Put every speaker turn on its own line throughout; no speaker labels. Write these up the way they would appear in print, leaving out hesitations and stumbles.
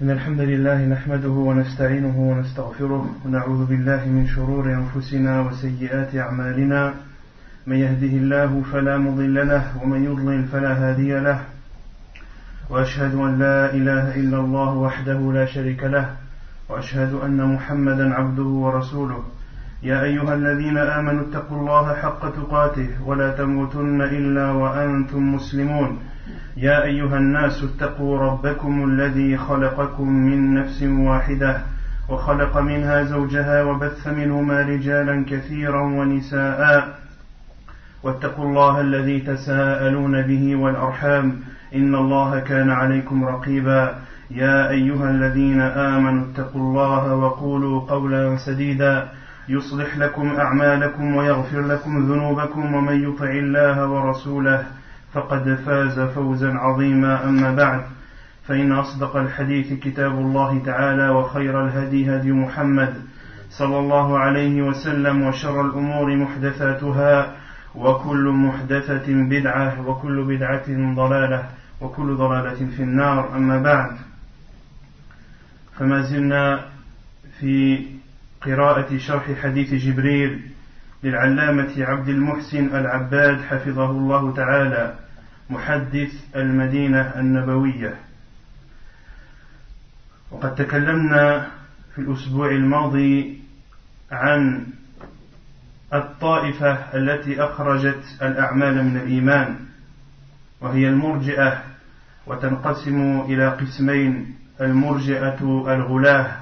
إن الحمد لله نحمده ونستعينه ونستغفره ونعوذ بالله من شرور أنفسنا وسيئات أعمالنا من يهده الله فلا مضل له ومن يضلل فلا هادي له وأشهد أن لا إله إلا الله وحده لا شريك له وأشهد أن محمدا عبده ورسوله يا أيها الذين آمنوا اتقوا الله حق تقاته ولا تموتن إلا وأنتم مسلمون يا أيها الناس اتقوا ربكم الذي خلقكم من نفس واحدة وخلق منها زوجها وبث منهما رجالا كثيرا ونساء واتقوا الله الذي تساءلون به والأرحام إن الله كان عليكم رقيبا يا أيها الذين آمنوا اتقوا الله وقولوا قولا سديدا يصلح لكم أعمالكم ويغفر لكم ذنوبكم ومن يطع الله ورسوله فقد فاز فوزا عظيما أما بعد فإن أصدق الحديث كتاب الله تعالى وخير الهدي هدي محمد صلى الله عليه وسلم وشر الأمور محدثاتها وكل محدثة بدعة وكل بدعة ضلالة وكل ضلالة في النار أما بعد فما زلنا في قراءة شرح حديث جبريل للعلامة عبد المحسن العباد حفظه الله تعالى محدث المدينة النبوية. وقد تكلمنا في الأسبوع الماضي عن الطائفة التي أخرجت الأعمال من الإيمان وهي المرجئة، وتنقسم إلى قسمين: المرجئة الغلاة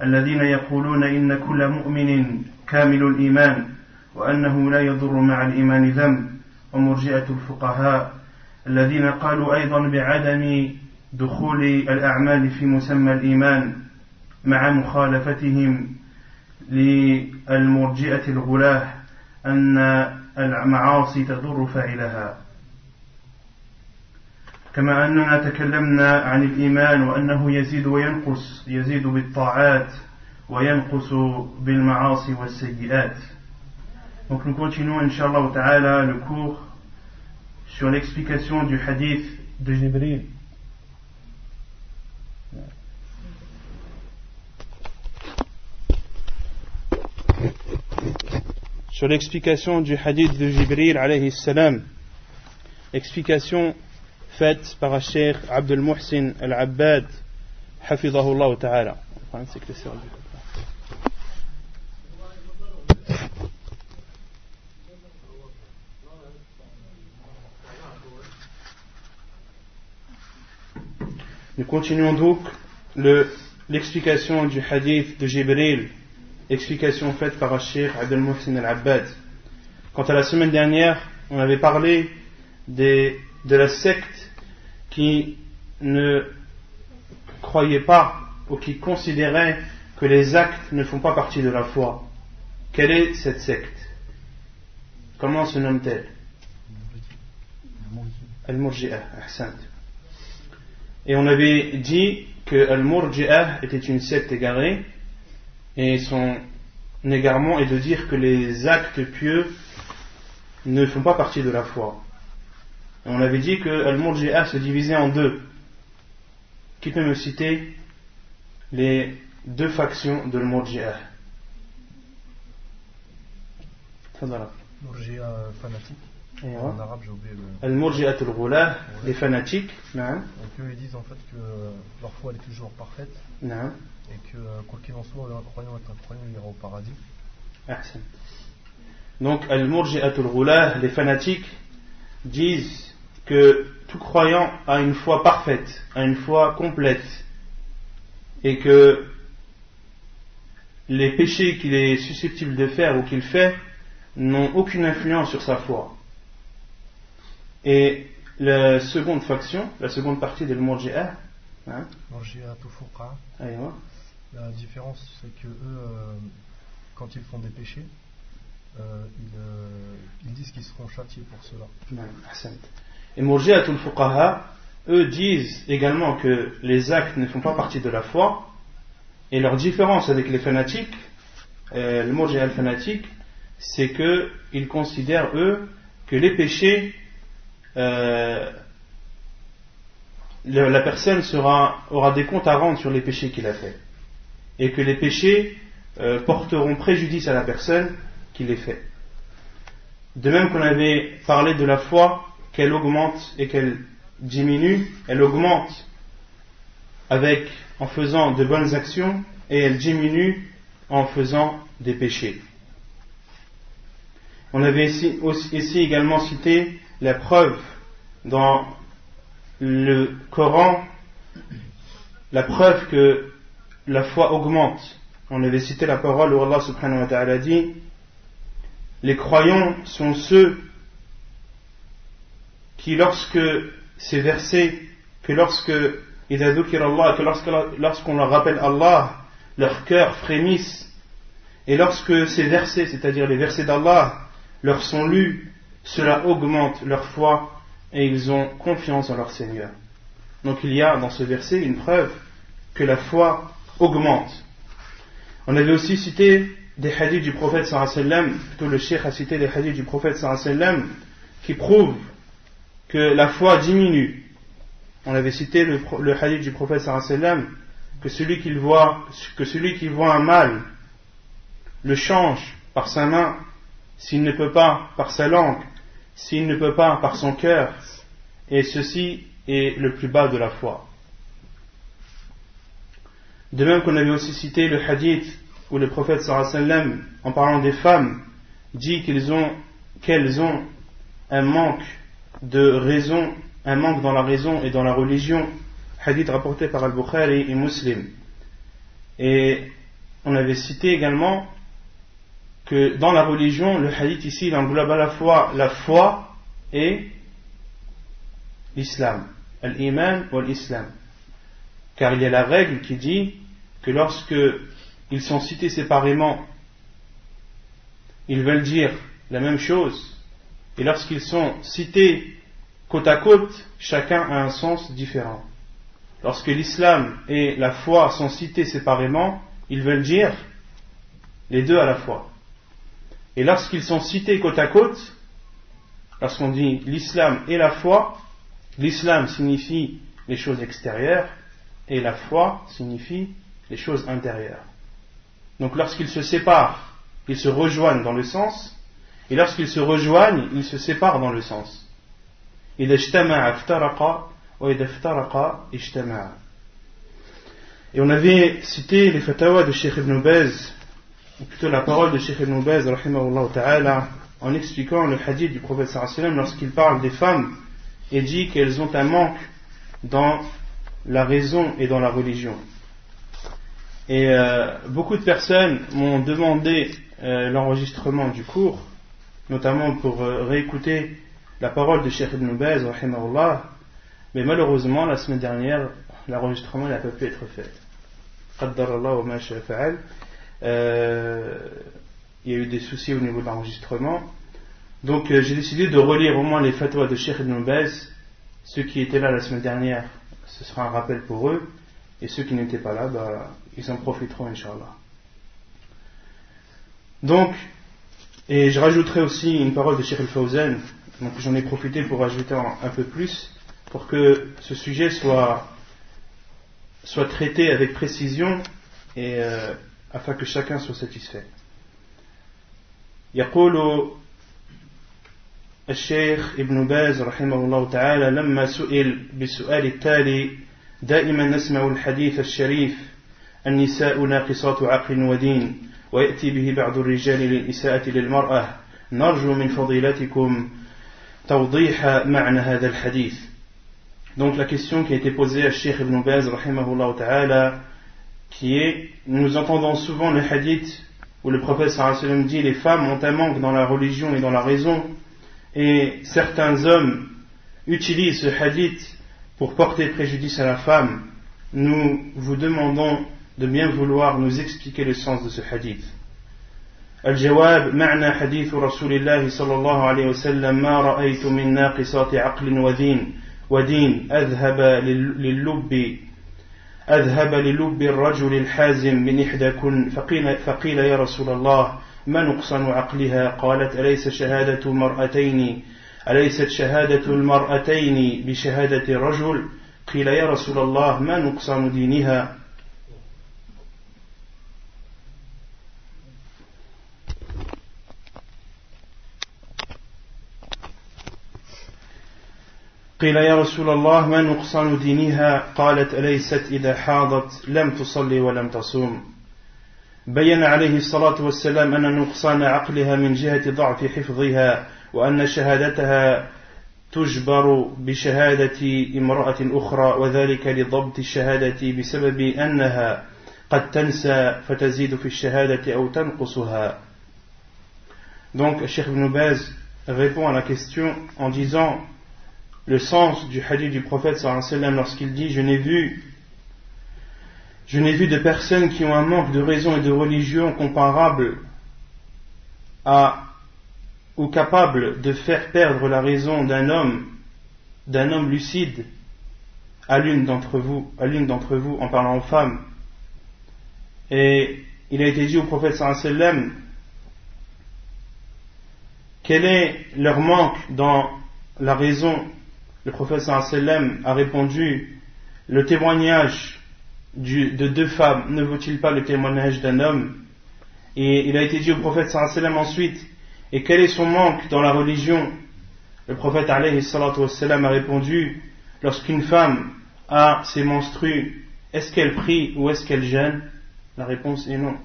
الذين يقولون إن كل مؤمن كامل الإيمان وأنه لا يضر مع الإيمان ذنب، ومرجئة الفقهاء الذين قالوا أيضا بعدم دخول الأعمال في مسمى الإيمان مع مخالفتهم للمرجئة الغلاة أن المعاصي تضر فاعلها. كما أننا تكلمنا عن الإيمان وأنه يزيد وينقص، يزيد بالطاعات وينقص بالمعاصي والسيئات. Donc nous continuons Inch'Allah Ta'ala le cours sur l'explication du hadith de Jibril. Sur l'explication du hadith de Jibril alayhi salam, explication faite par le Cheikh Abdul Muhsin Al-Abbad hafidhahullah ta'ala. Nous continuons donc l'explication du hadith de Jibril, explication faite par le Cheikh Abdul Muhsin Al-Abbad. Quant à la semaine dernière, on avait parlé de la secte qui ne croyait pas ou qui considérait que les actes ne font pas partie de la foi. Quelle est cette secte? Comment se nomme-t-elle? Al-Murji'ah, ahsant. Et on avait dit que Al-Murji'ah était une secte égarée, et son égarement est de dire que les actes pieux ne font pas partie de la foi. Et on avait dit que Al-Murji'ah se divisait en deux. Qui peut me citer les deux factions de Al-Murji'ah?
Murji'ah fanatique. En arabe, j'ai oublié le...
Al-Murji'ah al-Ghulah, les fanatiques.
Donc eux, ils disent en fait que leur foi elle est toujours parfaite. Et que quoi qu'il en soit, un croyant est un croyant, il ira au paradis.
Donc Al-Murji'ah al-Ghulah, les fanatiques, disent que tout croyant a une foi parfaite, a une foi complète, et que les péchés qu'il est susceptible de faire ou qu'il fait n'ont aucune influence sur sa foi. Et la seconde faction, la seconde partie de Al-Murji'ah,
Murji'ah al-Fuqaha, la différence c'est que eux, quand ils font des péchés, ils disent qu'ils seront châtiés pour cela.
Et Murji'ah al-Fuqaha, eux disent également que les actes ne font pas partie de la foi, et leur différence avec les fanatiques, le Murji'ah al-fanatique, c'est qu'ils considèrent eux que les péchés la personne aura des comptes à rendre sur les péchés qu'il a fait, et que les péchés porteront préjudice à la personne qui les fait. De même qu'on avait parlé de la foi, qu'elle augmente et qu'elle diminue, elle augmente en faisant de bonnes actions, et elle diminue en faisant des péchés. On avait ici également cité la preuve dans le Coran, la preuve que la foi augmente. On avait cité la parole où Allah subhanahu wa ta'ala dit: les croyants sont ceux qui, lorsque ces versets, que lorsque idha dhukira Allah, que lorsqu'on leur rappelle Allah, leur cœur frémisse, et lorsque ces versets, c'est-à-dire les versets d'Allah, leur sont lus, cela augmente leur foi et ils ont confiance en leur Seigneur. Donc il y a dans ce verset une preuve que la foi augmente. On avait aussi cité des hadiths du prophète sallallahu alayhi wa sallam, plutôt le cheikh a cité des hadiths du prophète sallallahu alayhi wa sallam qui prouvent que la foi diminue. On avait cité le hadith du prophète sallallahu alayhi wa sallam que celui qui voit un mal le change par sa main, s'il ne peut pas par sa langue, s'il ne peut pas par son cœur, et ceci est le plus bas de la foi. De même qu'on avait aussi cité le hadith où le prophète sallallahu alayhi wa sallam, en parlant des femmes, dit qu'elles ont un manque de raison, un manque dans la raison et dans la religion, hadith rapporté par Al-Bukhari et Muslim. Et on avait cité également que dans la religion, le hadith ici il englobe à la fois la foi et l'islam, al-iman ou l'islam, car il y a la règle qui dit que lorsque ils sont cités séparément, ils veulent dire la même chose, et lorsqu'ils sont cités côte à côte, chacun a un sens différent. Lorsque l'islam et la foi sont cités séparément, ils veulent dire les deux à la fois. Et lorsqu'ils sont cités côte à côte, lorsqu'on dit l'islam et la foi, l'islam signifie les choses extérieures et la foi signifie les choses intérieures. Donc lorsqu'ils se séparent, ils se rejoignent dans le sens, et lorsqu'ils se rejoignent, ils se séparent dans le sens. إذا اجتمع افترق وإذا افترق اجتمع. Et on avait cité les fatawas de Cheikh Ibn Baz, ou plutôt la parole de Cheikh Ibn Baz rahimahullah ta'ala, en expliquant le hadith du prophète sallallahu alayhi wa sallam lorsqu'il parle des femmes et dit qu'elles ont un manque dans la raison et dans la religion. Et beaucoup de personnes m'ont demandé l'enregistrement du cours, notamment pour réécouter la parole de Cheikh Ibn Baz rahimahullah, mais malheureusement la semaine dernière l'enregistrement n'a pas pu être fait. Qaddarallah wa ma sha'a fa'al. Il y a eu des soucis au niveau de l'enregistrement, donc j'ai décidé de relire au moins les fatwas de Cheikh Ibn Baz. Ceux qui étaient là la semaine dernière, ce sera un rappel pour eux, et ceux qui n'étaient pas là, ils en profiteront Inch'Allah. Donc, et je rajouterai aussi une parole de Cheikh Al-Fawzan, donc j'en ai profité pour ajouter un peu plus, pour que ce sujet soit traité avec précision, et afin que chacun soit satisfait. يقول الشيخ ابن باز رحمه الله تعالى لما سئل بالسؤال التالي: دائما نسمع الحديث الشريف النساء ناقصات عقل ودين ويأتي به بعض الرجال للإساءة للمرأة نرجو من فضيلتكم توضيح معنى هذا الحديث. Donc la question qui a été posée à Cheikh Ibn Baz rahimahullah ta'ala, qui est: nous entendons souvent le hadith où le prophète sallallahu alayhi wa sallam dit les femmes ont un manque dans la religion et dans la raison, et certains hommes utilisent ce hadith pour porter préjudice à la femme. Nous vous demandons de bien vouloir nous expliquer le sens de ce hadith. الجواب: معنى حديث رسول الله صلى الله عليه وسلم: ما رأيت من ناقصات عقل ودين أذهب للب الرجل الحازم من إحداكن. فقيل يا رسول الله ما نقصان عقلها؟ قالت: أليست شهادة المرأتين بشهادة الرجل؟ قيل يا رسول الله ما نقصان دينها قيل يا رسول الله ما نقصان دينها قالت أليست إذا حاضت لم تصلي ولم تصوم بين عليه الصلاة والسلام أن نقصان عقلها من جهة ضعف حفظها وأن شهادتها تجبر بشهادة امرأة أخرى وذلك لضبط الشهادة بسبب أنها قد تنسى فتزيد في الشهادة أو تنقصها. Donc Cheikh Ibn Baz répond à la question en disant le sens du hadith du prophète sallallahu alayhi wa sallam lorsqu'il dit je n'ai vu de personnes qui ont un manque de raison et de religion comparable à ou capable de faire perdre la raison d'un homme lucide à l'une d'entre vous en parlant aux femmes. Et il a été dit au prophète sallallahu alayhi wa sallam quel est leur manque dans la raison. Le prophète sallallahu alayhi wa sallam a répondu le témoignage de deux femmes ne vaut-il pas le témoignage d'un homme? Et il a été dit au prophète sallallahu alayhi wa sallam ensuite et quel est son manque dans la religion? Le prophète alayhi salatu wa sallam a répondu lorsqu'une femme a ses menstrues, est-ce qu'elle prie ou est-ce qu'elle jeûne? La réponse est non.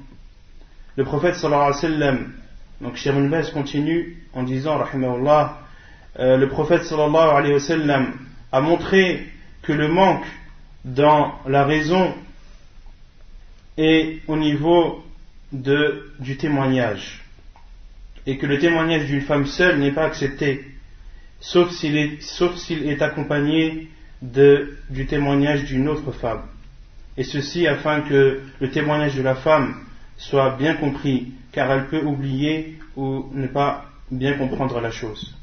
Le prophète sallallahu alayhi wa sallam, donc Cheikh Ibn Baz continue en disant rahimahullah, le prophète sallallahu alayhi wa sallam a montré que le manque dans la raison est au niveau du témoignage et que le témoignage d'une femme seule n'est pas accepté sauf s'il est accompagné du témoignage d'une autre femme, et ceci afin que le témoignage de la femme soit bien compris, car elle peut oublier ou ne pas bien comprendre la chose.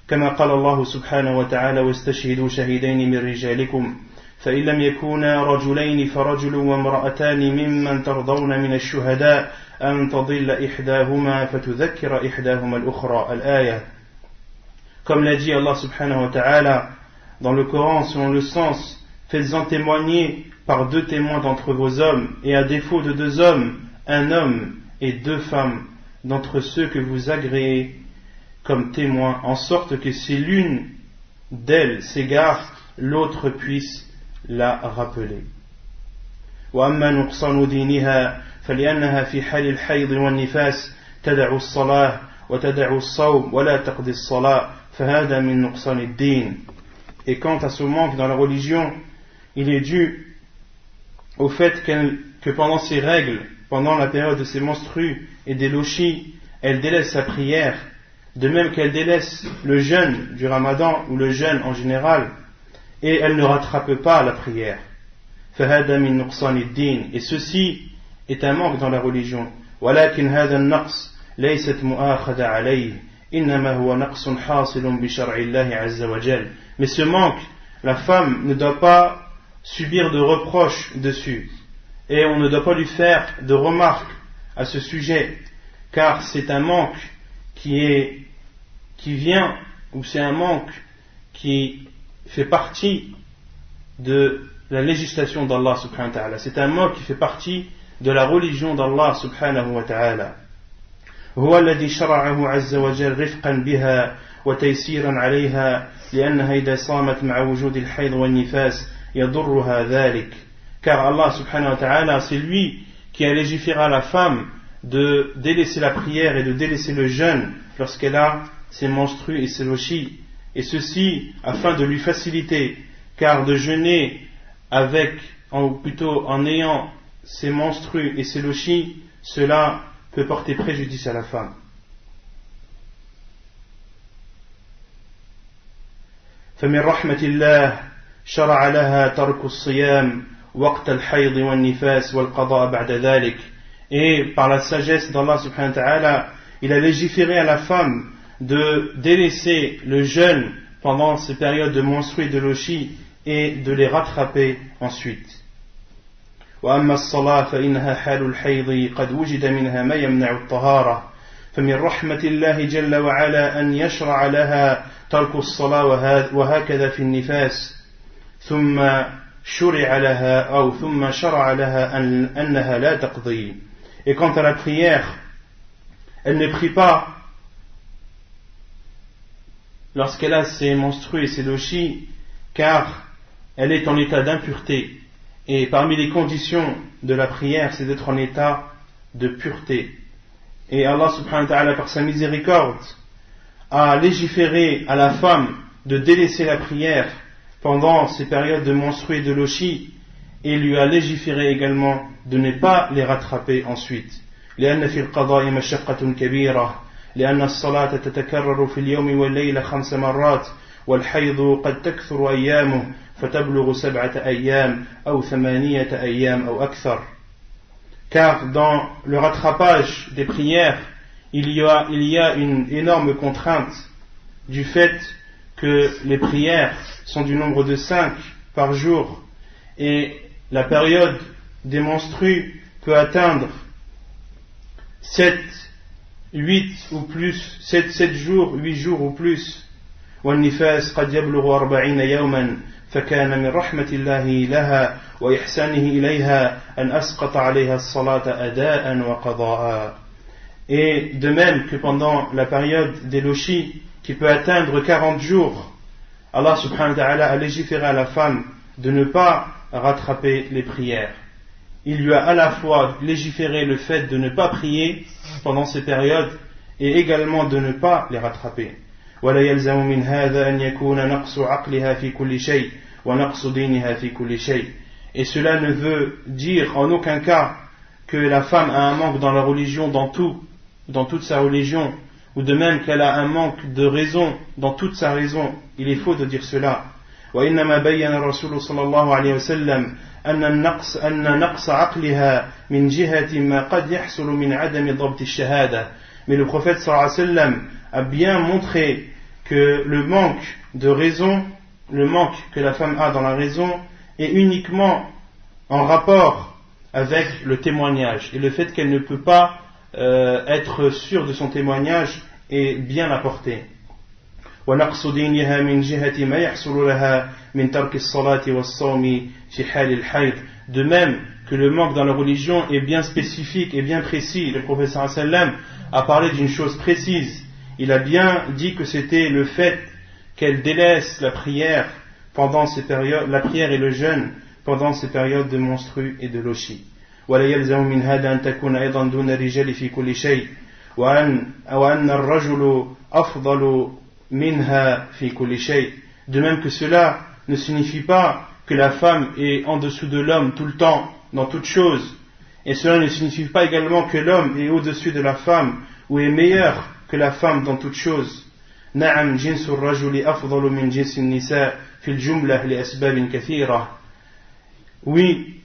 كما قال الله سبحانه وتعالى واستشهدوا شهيدين من رجالكم فإن لم يكونا رجلين فرجل وامرأتان ممن ترضون من الشهداء أن تضل إحداهما فتذكر إحداهما الأخرى الآية. Comme l'a dit Allah subhanahu wa ta'ala dans le Coran selon le sens, faites-en témoigner par deux témoins d'entre vos hommes, et à défaut de deux hommes, un homme et deux femmes d'entre ceux que vous agréez comme témoins, en sorte que si l'une d'elles s'égare, l'autre puisse la rappeler. وأما نقصان دينها فلأنها في حال الحيض والنفاس تدع الصلاة وتدع الصوم ولا تقضي الصلاة فهذا من نقصان الدين. Et quant à ce manque dans la religion, il est dû au fait que pendant ses règles, pendant la période de ses menstrues et des lochis, elle délaisse sa prière, de même qu'elle délaisse le jeûne du Ramadan ou le jeûne en général, et elle ne rattrape pas la prière. فهذا من نقصان الدين. Et ceci est un manque dans la religion. ولكن هذا النقص ليست مؤاخذة عليه إنما هو نقص حاصل بشرع الله عز وجل. Mais ce manque, la femme ne doit pas subir de reproches dessus, et on ne doit pas lui faire de remarques à ce sujet, car c'est un manque qui vient, ou c'est un manque qui fait partie de la législation d'Allah subhanahu wa ta'ala. C'est un manque qui fait partie de la religion d'Allah subhanahu wa ta'ala. هو الذي شرعه عز وجل رفقا بها وتيسيرا عليها لأنها إذا صامت مع وجود الحيض والنفاس يضرها ذلك. Car Allah subhanahu wa ta'ala, c'est lui qui a légiféré à la femme de délaisser la prière et de délaisser le jeûne lorsqu'elle a ses menstrues et ses lochis, et ceci afin de lui faciliter, car de jeûner en ayant ses menstrues et ses lochis, cela peut porter préjudice à la femme. فمن رحمة الله شرع لها ترك الصيام وقت الحيض والنفاس والقضاء بعد ذلك. Et par la sagesse d'Allah subhanahu wa ta'ala, il a légiféré à la femme de délaisser le jeûne pendant ces périodes de menstrues et de lochis et de les rattraper ensuite. وأما الصلاة فإنها حال الحيض قد وجد منها ما يمنع الطهارة فمن رحمة الله جل وعلا أن يشرع لها ترك الصلاة وهكذا في النفاس ثم شرع لها أو ثم شرع لها أنها لا تقضي. Et quant à la prière, elle ne prie pas lorsqu'elle a ses menstrues et ses doshis, car elle est en état d'impureté. Et parmi les conditions de la prière, c'est d'être en état de pureté. Et Allah subhanahu wa ta'ala, par sa miséricorde, a légiféré à la femme de délaisser la prière pendant ces périodes de menstrues et de doshis, et lui a légiféré également de ne pas les rattraper ensuite. لأن في القضاء مشقة كبيرة لأن الصلاة تتكرر في اليوم والليلة 5 مرات والحيض قد تكثر أيامه فتبلغ 7 أيام أو 8 أيام أو أكثر. Car dans le rattrapage des prières, il y a une énorme contrainte du fait que les prières sont du nombre de 5 par jour et la période des menstrues peut atteindre 7 jours, 8 jours ou plus. والنفاس قد يبلغ 40 يوما فكان من رحمة الله لها وإحسانه إليها أن أسقط عليها الصلاة أداء وقضاء. Et de même que pendant la période des doshis qui peut atteindre 40 jours, Allah subhanahu wa ta'ala a légiféré à la femme de ne pas rattraper les prières. Il lui a à la fois légiféré le fait de ne pas prier pendant ces périodes et également de ne pas les rattraper. ولا يلزم من هذا أن يكون نقص عقلها في كل شيء ونقص دينها في كل شيء. Et cela ne veut dire en aucun cas que la femme a un manque dans la religion dans toute sa religion, ou de même qu'elle a un manque de raison dans toute sa raison. Il est faux de dire cela. وإنما بين الرسول صلى الله عليه وسلم أن نقص عقلها من جهة ما قد يحصل من عدم ضبط الشهادة. Mais le prophète sallallahu alayhi wa sallam a bien montré que le manque de raison, le manque que la femme a dans la raison, est uniquement en rapport avec le témoignage et le fait qu'elle ne peut pas être sûre de son témoignage et bien l'apporter. ونقص دينها من جهة ما يحصل لها من ترك الصلاة والصوم في حال الحيض. De même que le manque dans la religion est bien spécifique et bien précis. Le prophète sallallahu alayhi wa sallam a parlé d'une chose précise. Il a bien dit que c'était le fait qu'elle délaisse la prière pendant ces périodes, la prière et le jeûne pendant ces périodes de menstrues et de doshis. ولا يلزم من هذا أن تكون أيضا دون الرجال في كل شيء وأن الرجل أفضل منها في كل شيء. De même que cela ne signifie pas que la femme est en dessous de l'homme tout le temps, dans toute chose. Et cela ne signifie pas également que l'homme est au-dessus de la femme ou est meilleur que la femme dans toute chose. نعم جنس الرجل أفضل من جنس النساء في الجملة لأسباب كثيرة. Oui,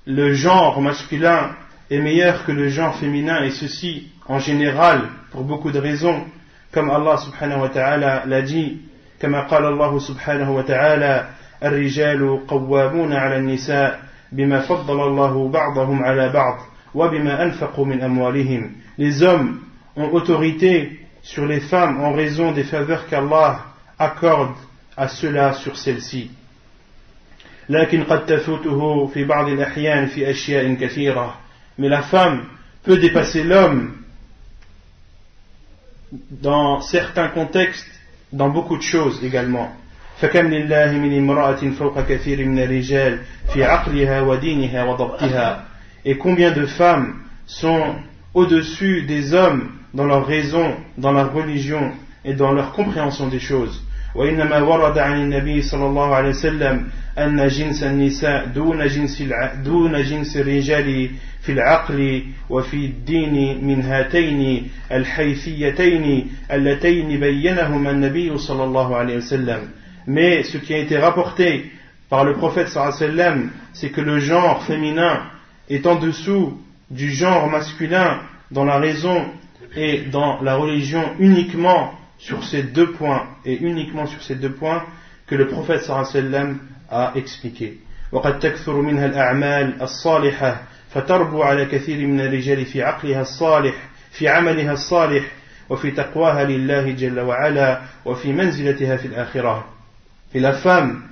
le genre masculin est meilleur que le genre féminin, et ceci en général pour beaucoup de raisons, comme Allah subhanahu wa ta'ala l'a dit, كما قال الله سبحانه وتعالى الرجال قوامون على النساء بما فضل الله بعضهم على بعض وبما أنفقوا من أموالهم. Les hommes ont autorité sur les femmes en raison des faveurs qu'Allah accorde à ceux-là sur celles-ci. لكن قد تفوته في بعض الأحيان في أشياء كثيرة. Mais la femme peut dépasser l'homme dans certains contextes, dans beaucoup de choses également. فكم لله من امرأة فوق كثير من الرجال في عقلها ودينها وضبطها. Et combien de femmes sont au-dessus des hommes dans leur raison, dans leur religion et dans leur compréhension des choses. وإنما ورد عن النبي صلى الله عليه وسلم أن جنس النساء دون جنس الرجال في العقل وفي الدين من هاتين الحيثيتين اللتين بينهما النبي صلى الله عليه وسلم. Mais ce qui a été rapporté par le prophète sallallahu alayhi wa sallam, c'est que le genre féminin est en dessous du genre masculin dans la raison et dans la religion uniquement sur ces deux points, et uniquement sur ces deux points que le prophète sallallahu alayhi wa sallam a expliqué. وقد تكثر منها الأعمال الصالحة فتربو على كثير من الرجال في عقلها الصالح في عملها الصالح وفي تقواها لله جل وعلا وفي منزلتها في الآخرة. Et la femme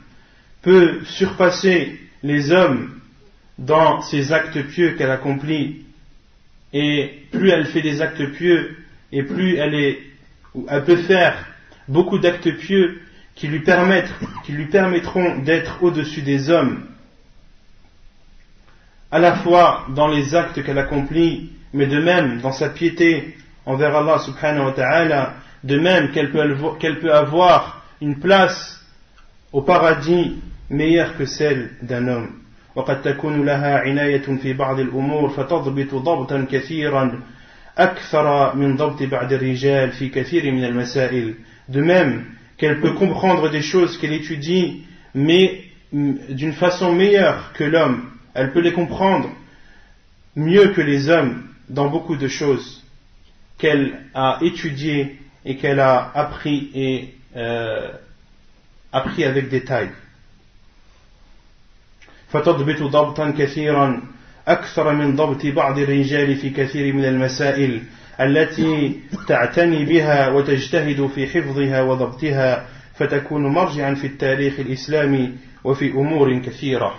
peut surpasser les hommes dans ses actes pieux qu'elle accomplit, et plus elle fait des actes pieux, et plus elle peut faire beaucoup d'actes pieux qui lui permettront d'être au-dessus des hommes, à la fois dans les actes qu'elle accomplit, mais de même dans sa piété envers Allah subhanahu wa ta'ala, de même qu'elle peut avoir une place au paradis meilleure que celle d'un homme. وقد تكون لها عناية في بعض الأمور فتضبط ضبطا كثيرا أكثر من ضبط بعض الرجال في كثير من المسائل. De même qu'elle peut comprendre des choses qu'elle étudie, mais d'une façon meilleure que l'homme. Elle peut les comprendre mieux que les hommes dans beaucoup de choses qu'elle a étudiées et qu'elle a appris avec détail. فتضبط ضبطا كثيرا أكثر من ضبط بعض الرجال في كثير من المسائل التي تعتني بها وتجتهد في حفظها وضبطها فتكون مرجعا في التاريخ الإسلامي وفي أمور كثيرة.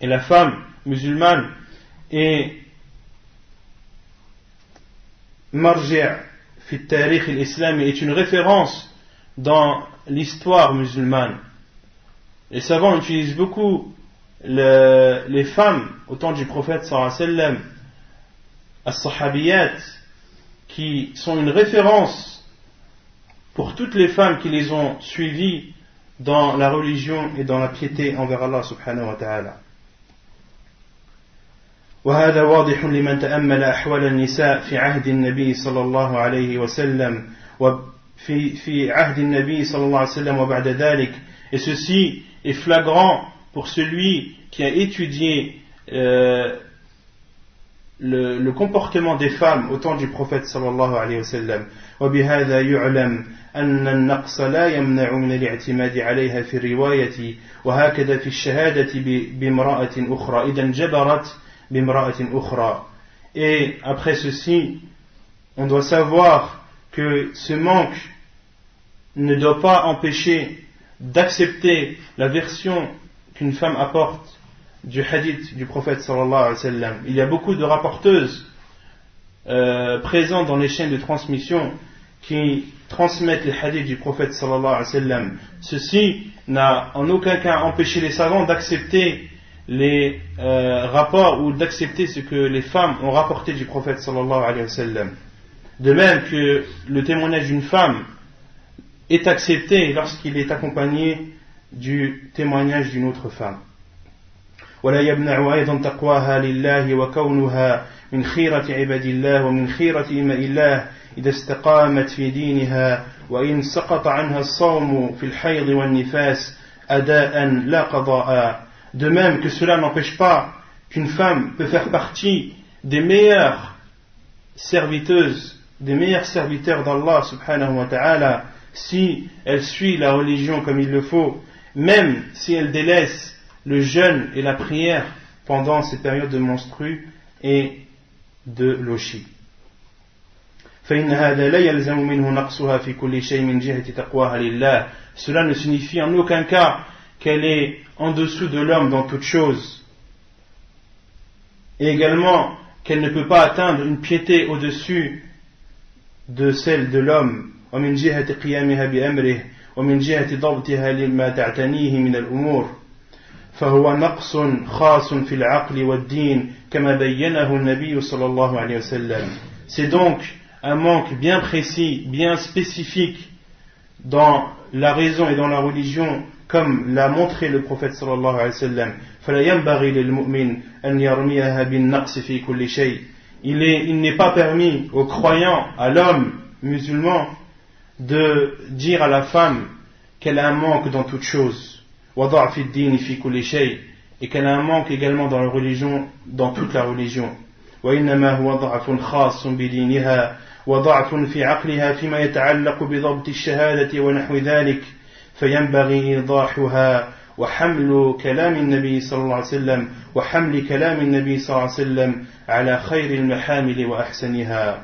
Et la femme musulmane est marji' fi al-tarikh al-islami, est une référence dans l'histoire musulmane. Les savants utilisent beaucoup les femmes au temps du prophète sallallahu alayhi wa sallam, as-sahabiyat, qui sont une référence pour toutes les femmes qui les ont suivies dans la religion et dans la piété envers Allah subhanahu wa ta'ala. وهذا واضح لمن تأمل أحوال النساء في عهد النبي صلى الله عليه وسلم وفي عهد النبي صلى الله عليه وسلم وبعد ذلك. Et ceci est flagrant pour celui qui a étudié le comportement des femmes au temps du prophète sallallahu alayhi wa sallam. وبهذا يعلم أن النقص لا يمنع من الاعتماد عليها في الرواية وهكذا في الشهادة بامرأة أخرى إذا انجبرت بامرأة أخرى. Et après ceci, on doit savoir que ce manque ne doit pas empêcher d'accepter la version qu'une femme apporte du hadith du prophète sallallahu alayhi wa sallam. Il y a beaucoup de rapporteuses présentes dans les chaînes de transmission qui transmettent les hadiths du prophète sallallahu alayhi wa sallam. Ceci n'a en aucun cas empêché les savants d'accepter les rapports ou d'accepter ce que les femmes ont rapporté du prophète sallallahu alayhi wa sallam. De même que le témoignage d'une femme est accepté lorsqu'il est accompagné du témoignage d'une autre femme. ولا يمنع أيضا تقواها لله وكونها من خيرة عباد الله ومن خيرة إماء الله إذا استقامت في دينها وإن سقط عنها الصوم في الحيض والنفاس أداء لا قضاء. De même que cela n'empêche pas qu'une femme peut faire partie des meilleures serviteuses, des meilleurs serviteurs d'Allah subhanahu wa ta'ala si elle suit la religion comme il le faut, même si elle délaisse le jeûne et la prière pendant ces périodes de menstrues et de lochi. فإن هذا لا يلزم منه نقصها في كل شيء من جهة تقواها لله. Cela ne signifie en aucun cas qu'elle est en dessous de l'homme dans toute chose, et également qu'elle ne peut pas atteindre une piété au-dessus de celle de l'homme. ومن جهة قيامها بأمره ومن جهة ضبطها لما تعتنيه من الأمور فهو نقص خاص في العقل والدين كما بينه النبي صلى الله عليه وسلم. C'est donc un manque bien précis, bien spécifique dans la raison et dans la religion, comme l'a montré le prophète sallallahu alayhi wa sallam. فلا ينبغي للمؤمن أن يرميها بالنقص في كل شيء. Il n'est pas permis aux croyants, à l'homme musulman, de dire à la femme qu'elle a un manque dans toute chose, وضعف الدين في كل شيء, et qu'elle a un manque également dans la religion, dans toute la religion. وإنما هو ضعف خاص بدينها وضعف في عقلها فيما يتعلق بضبط الشهادة ونحو ذلك فينبغي إيضاحها وحمل كلام النبي صلى الله عليه وسلم وحمل كلام النبي صلى الله عليه وسلم على خير المحامل وأحسنها.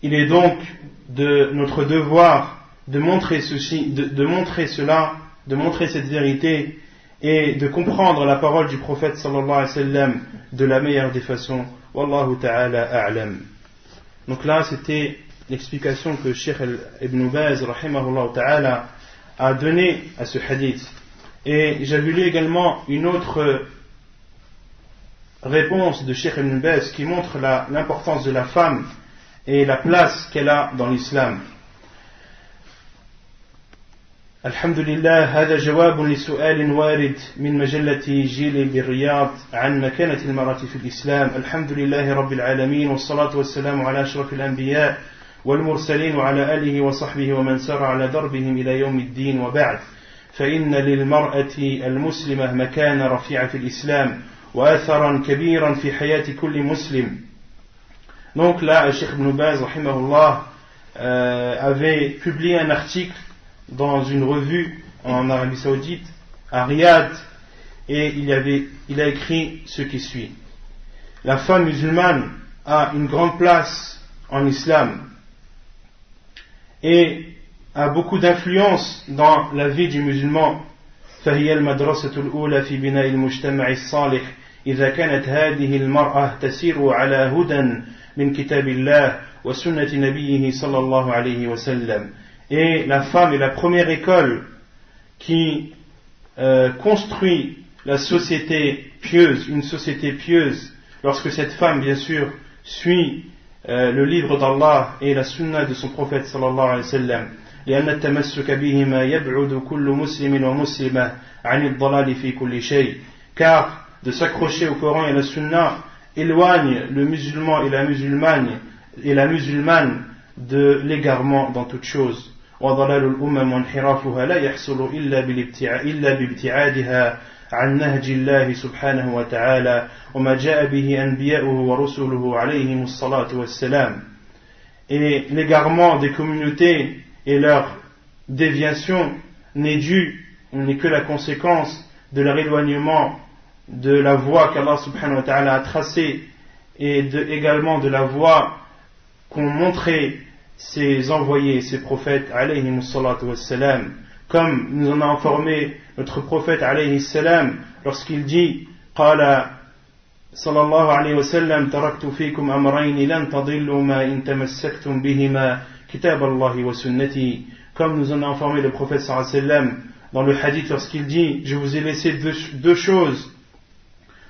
Il est donc de notre devoir de montrer ceci, de montrer cela de montrer cette vérité et de comprendre la parole du prophète sallallahu alayhi wa sallam de la meilleure des façons. Wallahu ta'ala a'lam. Donc là, c'était l'explication que Cheikh Ibn Baz rahimahullah ta'ala a donnée à ce hadith. Et j'avais lu également une autre réponse de Cheikh Ibn Baz qui montre l'importance de la femme et la place qu'elle a dans l'islam. الحمد لله هذا جواب لسؤال وارد من مجلة جيل بالرياض عن مكانة المرأة في الإسلام. الحمد لله رب العالمين والصلاة والسلام على أشرف الأنبياء والمرسلين وعلى آله وصحبه ومن سار على دربهم إلى يوم الدين وبعد. فإن للمرأة المسلمة مكانة رفيعة في الإسلام وأثرا كبيرا في حياة كل مسلم. Donc là, Cheikh Ibn Baz rahimahullah avait publié un article dans une revue en Arabie Saoudite, à Riyad, et il a écrit ce qui suit. La femme musulmane a une grande place en islam et a beaucoup d'influence dans la vie du musulman. فهي المدرسة الأولى في بناء المجتمع الصالح إذا كانت هذه المرأة تسير على هدى من كتاب الله وسنة نبيه صلى الله عليه وسلم. Et la femme est la première école qui construit la société pieuse, une société pieuse, lorsque cette femme, bien sûr, suit le livre d'Allah et la sunna de son prophète sallallahu alayhi wa sallam. لأن التمسك بهما يبعد كل مسلم ومسلمة عن الضلال في كل شيء. Car de s'accrocher au Coran et à la sunna éloigne le musulman et la musulmane de l'égarement dans toute chose. وضلال الأمم وانحرافها لا يحصل إلا بابتعادها عن نهج الله سبحانه وتعالى وما جاء به أنبياؤه ورسله عليهم الصلاة والسلام. Et l'égarement des communautés et leur déviation n'est que la conséquence de leur éloignement de la voie qu'Allah subhanahu wa ta'ala a tracée et également de la voie qu'ont montré ses envoyés, ses prophètes alayhimus salatu wassalam, comme nous en a informé notre prophète alayhi salam lorsqu'il dit qala sallallahu alayhi wa sallam taraktu fikum amrayn lan tadillu ma in tamassaktum bihima kitab Allah wa sunnati, comme nous en a informé le prophète sallallahu alayhi wa sallam dans le hadith lorsqu'il dit je vous ai laissé deux choses,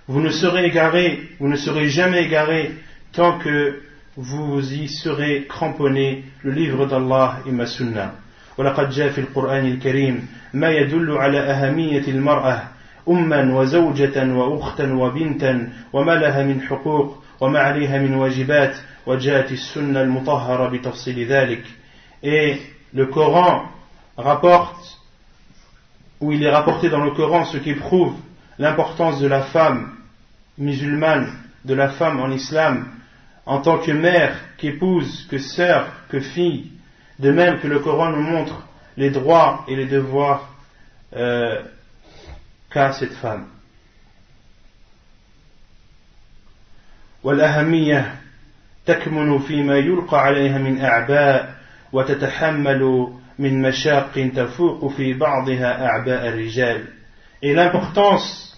vous ne serez jamais égarés tant que vous y serez cramponnés, le livre d'Allah et ma sunna. ولقد جاء في القرآن الكريم ما يدل على أهمية المرأة أما وزوجة وأختا وبنتا وما لها من حقوق وما عليها من واجبات وجاءت السنة المطهرة بتفصيل ذلك. Et le Coran rapporte, ou il est rapporté dans le Coran ce qui prouve l'importance de la femme musulmane, de la femme en islam, en tant que mère, qu'épouse, que sœur, que fille, de même que le Coran nous montre les droits et les devoirs qu'a cette femme. والأهمية تكمن فيما يلقى عليها من أعباء وتتحمل من مشاق تفوق في بعضها أعباء الرجال. Et l'importance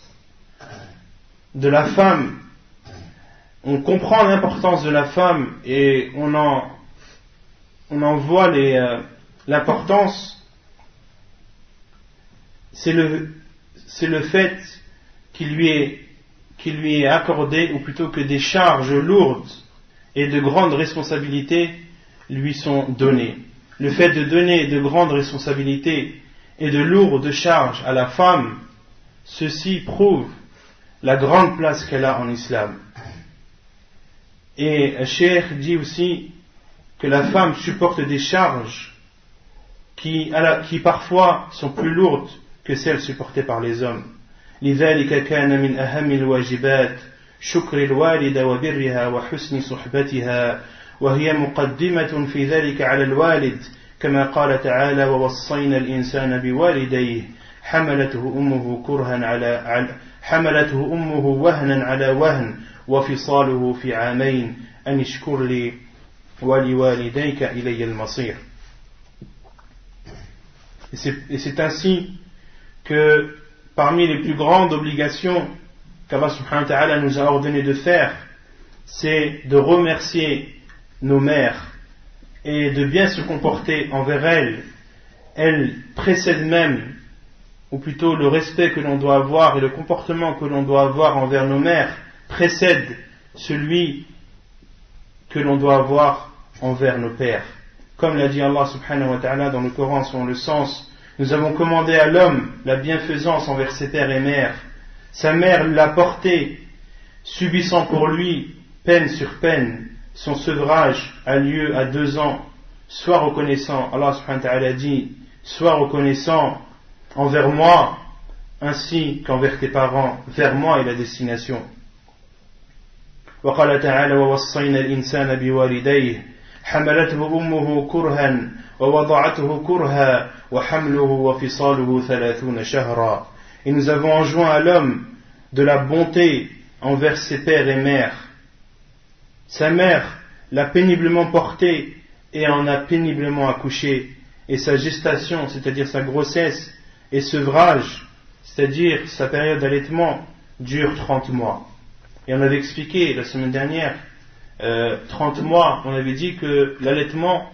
de la femme, on comprend l'importance de la femme et on en voit l'importance, c'est le fait qu'il lui est accordé, ou plutôt que des charges lourdes et de grandes responsabilités lui sont données. Le fait de donner de grandes responsabilités et de lourdes charges à la femme, ceci prouve la grande place qu'elle a en islam. Et le cheikh dit aussi que la femme supporte des charges qui parfois sont plus lourdes que celles supportées par les hommes. لذلك كان من أهم الواجبات شكر الوالدة وبرها وحسن صحبتها وهي مقدمة في ذلك على الوالد كما قال تعالى ووصينا الإنسان بوالديه حملته أمه وهنا على وهن وفصاله في عامين أن اشكر لي ولوالديك إلي المصير. Et c'est ainsi que parmi les plus grandes obligations qu'Allah subhanahu wa ta'ala nous a ordonné de faire, c'est de remercier nos mères et de bien se comporter envers elles. Elles précèdent même, ou plutôt le respect que l'on doit avoir et le comportement que l'on doit avoir envers nos mères précède celui que l'on doit avoir envers nos pères. Comme l'a dit Allah subhanahu wa ta'ala dans le Coran selon le sens, nous avons commandé à l'homme la bienfaisance envers ses pères et mères. Sa mère l'a porté, subissant pour lui peine sur peine. Son sevrage a lieu à 2 ans. Sois reconnaissant, Allah subhanahu wa ta'ala dit, sois reconnaissant envers moi ainsi qu'envers tes parents. Vers moi est la destination. وقال تعالى ووصينا الإنسان بوالديه حملته أمه كرها ووضعته كرها وحمله وفصاله 30 شهرا. Et nous avons enjoint à l'homme de la bonté envers ses pères et mères. Sa mère l'a péniblement porté et en a péniblement accouché, et sa gestation, c'est-à-dire sa grossesse, et sevrage, c'est-à-dire sa période d'allaitement, dure 30 mois. Et on avait expliqué la semaine dernière, 30 mois, on avait dit que l'allaitement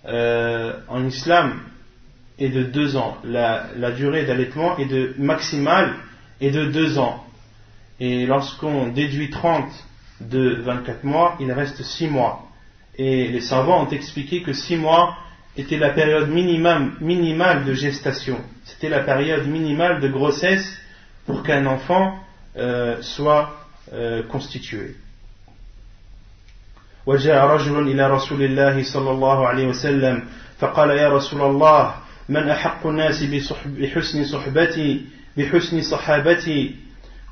en islam est de 2 ans. La durée d'allaitement est maximale est de 2 ans. Et lorsqu'on déduit 30 de 24 mois, il reste 6 mois. Et les savants ont expliqué que 6 mois était la période minimale de gestation. C'était la période minimale de grossesse pour qu'un enfant soit constitué. وجاء رجل إلى رسول الله صلى الله عليه وسلم فقال يا رسول الله من أحق الناس بحسن صحابتي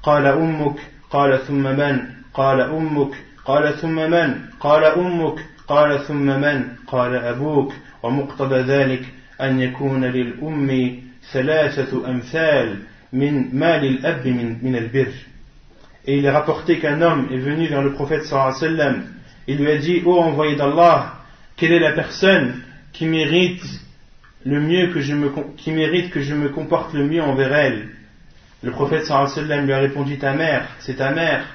قال أمك قال ثم من قال أمك قال ثم من قال أمك قال ثم من قال أبوك ومقتضى ذلك أن يكون للأم 3 أمثال من مال الأب من البر. Et il est rapporté qu'un homme est venu vers le prophète sallallahu alayhi wa sallam. Il lui a dit, ô envoyé d'Allah, quelle est la personne qui mérite que je me comporte le mieux envers elle? Le prophète sallallahu alayhi wa sallam lui a répondu, ta mère, c'est ta mère.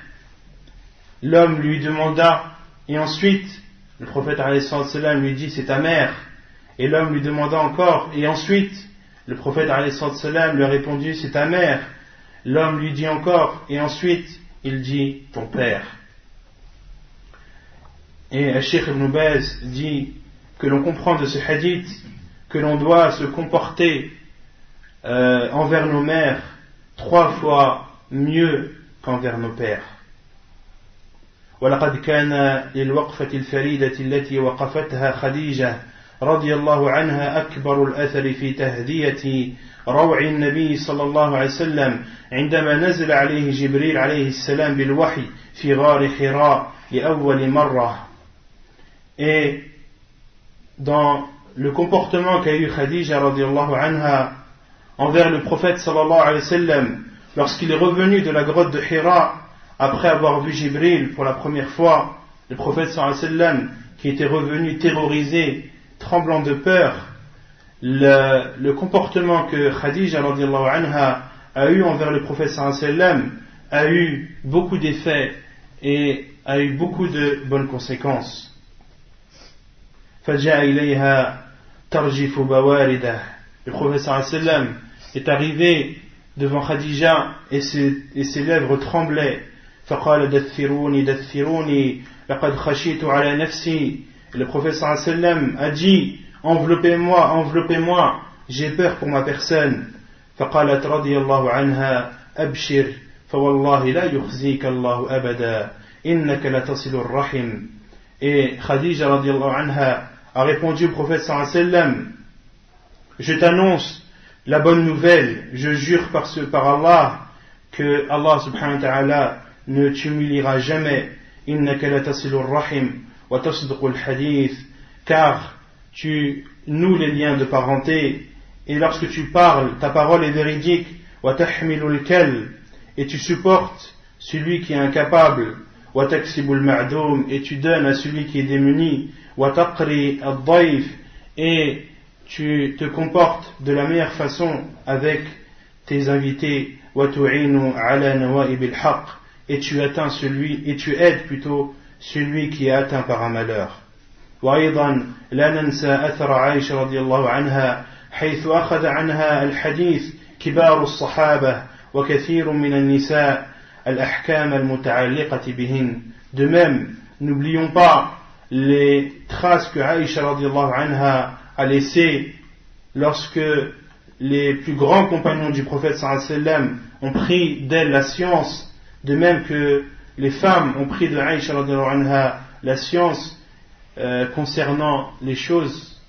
L'homme lui demanda, et ensuite, le prophète alayhi wa sallam lui dit, c'est ta mère. Et l'homme lui demanda encore, et ensuite, le prophète alayhi wa sallam lui a répondu, c'est ta mère. L'homme lui dit encore, et ensuite, il dit, ton père. Et Cheikh Ibn Baz dit que l'on comprend de ce hadith que l'on doit se comporter envers nos mères 3 fois mieux qu'envers nos pères. ولقد كان للوقفة الفريدة التي وقفتها خديجة رضي الله عنها أكبر الأثر في تهدية روع النبي صلى الله عليه وسلم عندما نزل عليه جبريل عليه السلام بالوحي في غار حراء لأول مرة. Et dans le comportement qu'a eu Khadija radiyallahu anha envers le prophète sallallahu alayhi wa sallam lorsqu'il est revenu de la grotte de Hira après avoir vu Jibril pour la première fois, le prophète sallallahu alayhi wa sallam qui était revenu terrorisé, tremblant de peur, le comportement que Khadija radiyallahu anha a eu envers le prophète sallallahu alayhi wa sallam a eu beaucoup d'effets et a eu beaucoup de bonnes conséquences. فجاء إليها ترجف بواردة. Le prophète sallallahu alayhi wa sallam est arrivé devant Khadija et ses lèvres tremblaient. فقال دثروني دثروني لقد خشيت على نفسي. Le prophète sallallahu alayhi wa sallam a dit, enveloppez-moi, enveloppez-moi, j'ai peur pour ma personne. فقالت رضي الله عنها أبشر فوالله لا يخزيك الله أبدا إنك لتصل الرحم. Et Khadija radiyallahu anha a répondu au prophète sallallahu alayhi wa sallam, je t'annonce la bonne nouvelle, je jure par Allah que Allah subhanahu wa ta'ala ne t'humiliera jamais. Innaka la tasilur rahim wa tasdiqul hadith, car tu noues les liens de parenté et lorsque tu parles ta parole est véridique. Wa tahmilul kal, et tu supportes celui qui est incapable. Wa taksibul ma'doum, et tu donnes à celui qui est démuni. Wa taqri ad-dayf, et tu te comportes de la meilleure façon avec tes invités, وَتُعِينُ عَلَى نَوَائِبِ الْحَقِّ, et tu aides plutôt celui qui est atteint par un malheur. وأيضا لا ننسى أثر عائشة رضي الله عنها حيث أخذ عنها الحديث كبار الصحابة وكثير من النساء الأحكام المتعلقة بهن. De même, n'oublions pas les traces que Aïcha radiallahu anha a laissées lorsque les plus grands compagnons du prophète sallallahu alayhi wa sallam ont pris d'elle la science, de même que les femmes ont pris de Aïcha radiallahu anha la science concernant les choses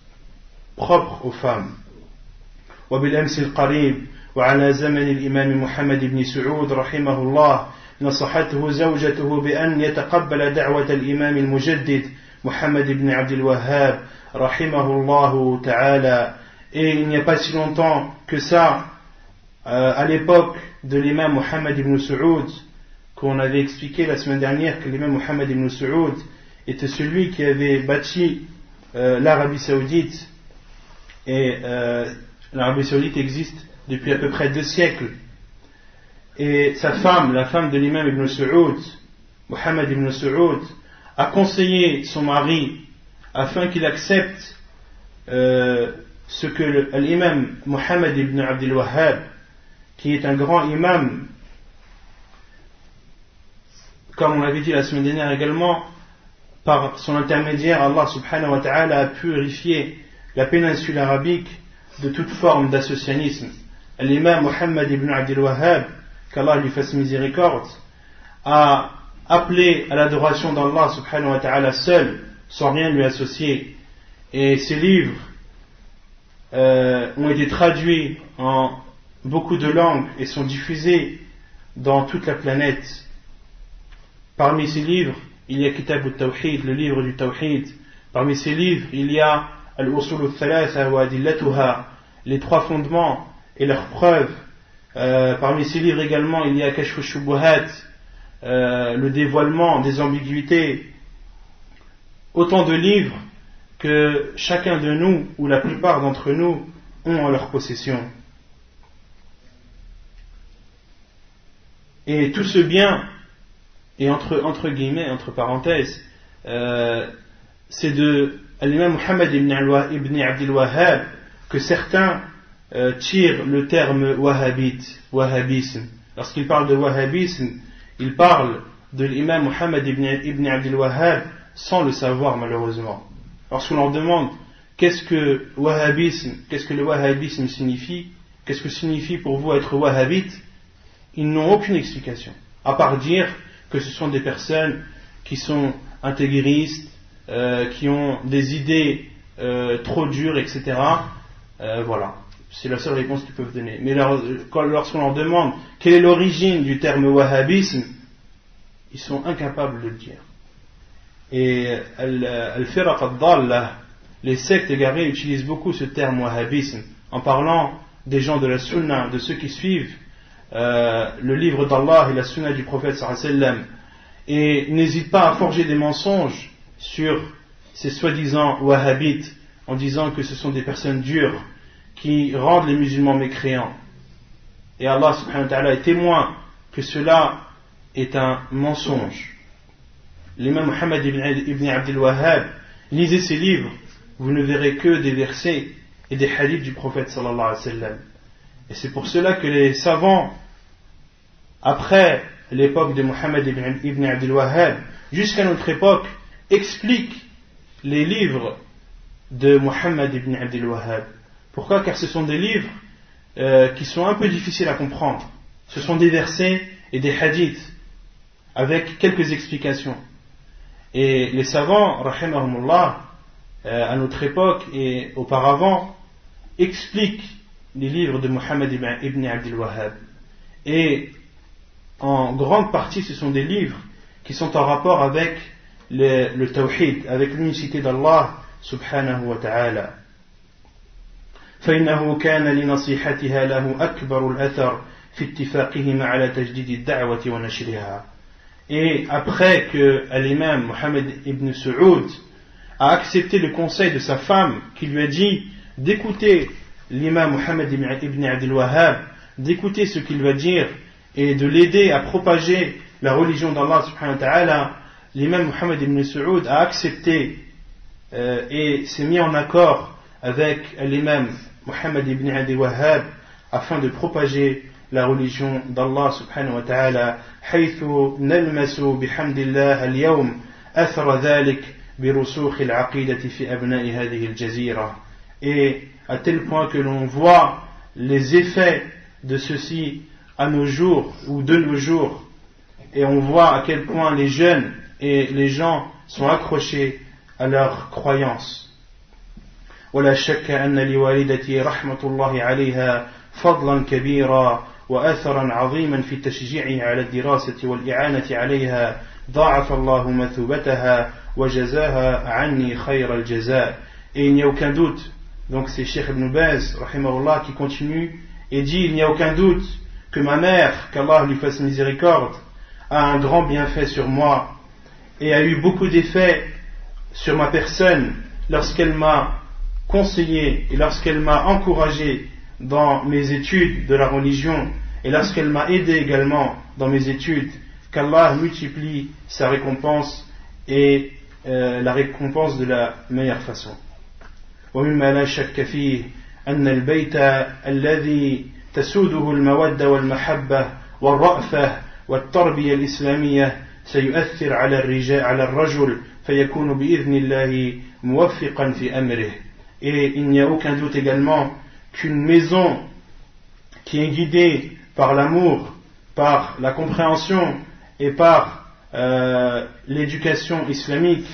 propres aux femmes. وبالأمس القريب وعلى زمن الإمام محمد بن سعود رحمه الله نصحته زوجته بأن يتقبل دعوة الإمام المجدد محمد بن عبد الوهاب رحمه الله تعالى. Et il n'y a pas si longtemps que ça, à l'époque de l'imam Mohammed ibn Saoud, qu'on avait expliqué la semaine dernière que l'imam Mohammed ibn Saoud était celui qui avait bâti l'Arabie Saoudite, et l'Arabie Saoudite existe depuis à peu près 2 siècles. Et sa femme, la femme de l'imam ibn Saoud, Mohammed ibn Saoud, a conseillé son mari afin qu'il accepte ce que l'imam Mohammed ibn Abdul Wahhab, qui est un grand imam, comme on l'avait dit la semaine dernière également, par son intermédiaire, Allah subhanahu wa ta'ala a purifié la péninsule arabique de toute forme d'associanisme. L'imam Mohammed ibn Abdul Wahhab, qu'Allah lui fasse miséricorde, a appelé à l'adoration d'Allah subhanahu wa ta'ala seul, sans rien lui associer. Et ses livres ont été traduits en beaucoup de langues et sont diffusés dans toute la planète. Parmi ces livres, il y a Kitab al-Tawhid, le livre du Tawhid. Parmi ces livres, il y a Al-Usul al-Thalatha wa Adillatuha, les 3 fondements et leurs preuves. Parmi ces livres également, il y a Kashf al-Shubuhat, le dévoilement des ambiguïtés. Autant de livres que chacun de nous, ou la plupart d'entre nous, ont en leur possession. Et tout ce bien, et entre guillemets, entre parenthèses, c'est de l'imam Mohammed ibn Abdul Wahhab que certains tirent le terme wahhabisme. Lorsqu'ils parlent de wahhabisme, ils parlent de l'imam Mohammed ibn Abdul Wahhab sans le savoir malheureusement. Lorsqu'on leur demande qu'est-ce que le wahhabisme signifie, qu'est-ce que signifie pour vous être wahhabite, ils n'ont aucune explication, à part dire que ce sont des personnes qui sont intégristes, qui ont des idées trop dures, etc. Voilà, c'est la seule réponse qu'ils peuvent donner. Mais lorsqu'on leur demande quelle est l'origine du terme wahhabisme, ils sont incapables de le dire. Et al-firaq ad-dalla, les sectes égarées utilisent beaucoup ce terme wahhabisme en parlant des gens de la sunna, de ceux qui suivent le livre d'Allah et la sunna du prophète sallallahu alayhi wa sallam, et n'hésitent pas à forger des mensonges sur ces soi-disant wahhabites en disant que ce sont des personnes dures qui rendent les musulmans mécréants. Et Allah subhanahu wa ta'ala est témoin que cela est un mensonge. L'imam Mohammed ibn Abdul Wahhab, lisez ses livres, vous ne verrez que des versets et des hadiths du prophète sallallahu alayhi wa sallam. Et c'est pour cela que les savants, après l'époque de Mohammed ibn Abdul Wahhab, jusqu'à notre époque, expliquent les livres de Mohammed ibn Abdul Wahhab. Pourquoi? Car ce sont des livres qui sont un peu difficiles à comprendre. Ce sont des versets et des hadiths avec quelques explications. Et les savants, rahimahumullah, à notre époque et auparavant, expliquent les livres de Mohammed ibn Abdul Wahhab. Et en grande partie, ce sont des livres qui sont en rapport avec le tawhid, avec l'unicité d'Allah subhanahu wa ta'ala. فإنه كان لنصيحتها له أكبر الأثر في اتفاقهم على تجديد الدعوة ونشرها. Et après que l'imam Mohammed ibn Saoud a accepté le conseil de sa femme qui lui a dit d'écouter l'imam Mohammed ibn Abdul Wahhab d'écouter ce qu'il va dire et de l'aider à propager la religion d'Allah subhanahu wa ta'ala, l'imam Muhammad ibn Saoud a accepté et s'est mis en accord avec l'imam Muhammad ibn Abdul Wahhab afin de propager la religion d'Allah subhanahu wa ta'ala, حيث نلمس بحمد الله اليوم أثر ذلك برسوخ العقيدة في أبناء هذه الجزيرة. Et à tel point que l'on voit les effets de ceci à nos jours ou de nos jours, et on voit à quel point les jeunes et les gens sont accrochés à leurs croyances. ولا شك أن لوالدتي رحمة الله عليها فضلا كبيرا وأثرا عظيما في تشجيعها على الدراسة والإعانة عليها ضاعف الله مثوبتها وجزاها عني خير الجزاء. Et il n'y a aucun doute, donc c'est Cheikh Ibn Baz rahimahullah qui continue et dit: il n'y a aucun doute que ma mère, qu'Allah lui fasse miséricorde, a un grand bienfait sur moi et a eu beaucoup d'effets sur ma personne lorsqu'elle m'a conseillé et lorsqu'elle m'a encouragé dans mes études de la religion et lorsqu'elle m'a aidé également dans mes études. Qu'Allah multiplie sa récompense et la récompense de la meilleure façon. ومما لا شك فيه أن البيت الذي تسوده المودة والمحبة والرأفة والتربية الإسلامية سيؤثر على الرجل فيكون بإذن الله موفقا في أمره. Et il n'y a aucun doute également qu'une maison qui est guidée par l'amour, par la compréhension et par l'éducation islamique,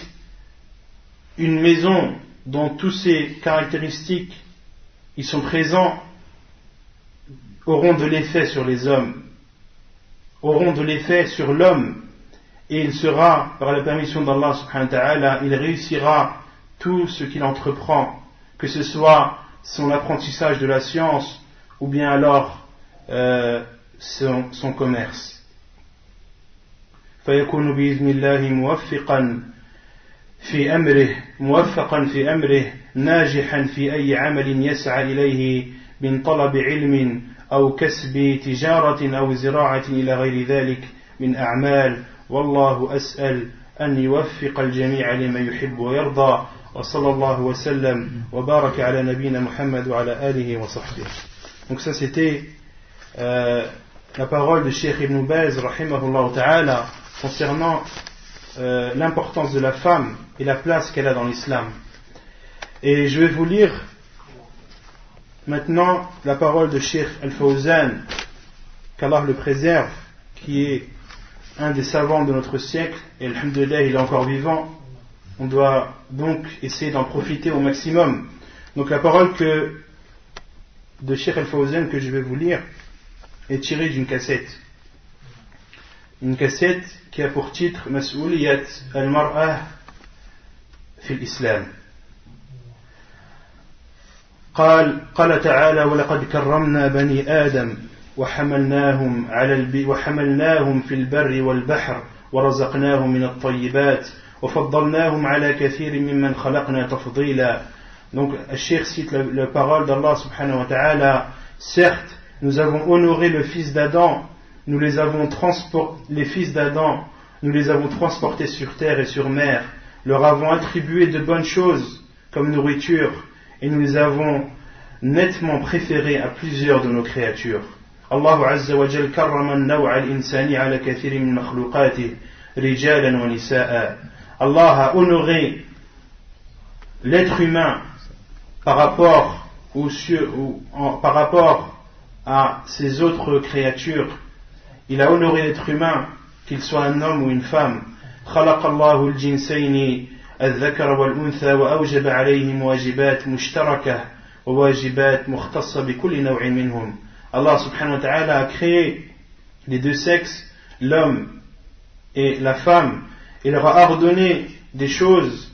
une maison dont tous ces caractéristiques ils sont présents, auront de l'effet sur les hommes, auront de l'effet sur l'homme, et il sera, par la permission d'Allah subhanahu wa ta'ala, il réussira tout ce qu'il entreprend, que ce soit son apprentissage de la science ou bien alors son commerce. فيكون بإذن الله موفقا في أمره ناجحا في أي عمل يسعى إليه من طلب علم أو كسب تجارة أو زراعة إلى غير ذلك من أعمال. والله أسأل أن يوفق الجميع لما يحب ويرضى. وصلى الله وسلم وبارك على نبينا محمد وعلى آله وصحبه. Donc ça c'était la parole de Cheikh Ibn Baz rahimahullah ta'ala concernant l'importance de la femme et la place qu'elle a dans l'islam. Et je vais vous lire maintenant la parole de Cheikh Al-Fawzan, qu'Allah le préserve, qui est un des savants de notre siècle, et alhamdulillah il est encore vivant. On doit donc essayer d'en profiter au maximum. Donc la parole de Cheikh Al-Fawzan que je vais vous lire est tirée d'une cassette. Une cassette qui a pour titre Mas'ouliyat al-mar'ah fi l'islam. قال تعالى: ولقد كرمنا بني آدم وحملناهم في البر والبحر ورزقناهم من الطيبات وفضلناهم على كثير ممن خلقنا تفضيلا. Donc le Cheikh cite la parole d'Allah subhanahu wa ta'ala: certes nous avons honoré le fils d'Adam, les fils d'Adam, nous les avons transportés sur terre et sur mer, leur avons attribué de bonnes choses comme nourriture, et nous les avons nettement préférés à plusieurs de nos créatures. Allah Azza wa Jal karrama an-naw'a al-insani ala kathiri min makhluqatih rijalan wa nisa'a. Allah a honoré l'être humain par rapport à ses autres créatures. Il a honoré l'être humain, qu'il soit un homme ou une femme. خلق الله الجنسين الذكر والأنثى وأوجب عليهم واجبات مشتركة وواجبات مختصة بكل نوع منهم. Allah subhanahu wa ta'ala a créé les deux sexes, l'homme et la femme, et leur a ordonné des choses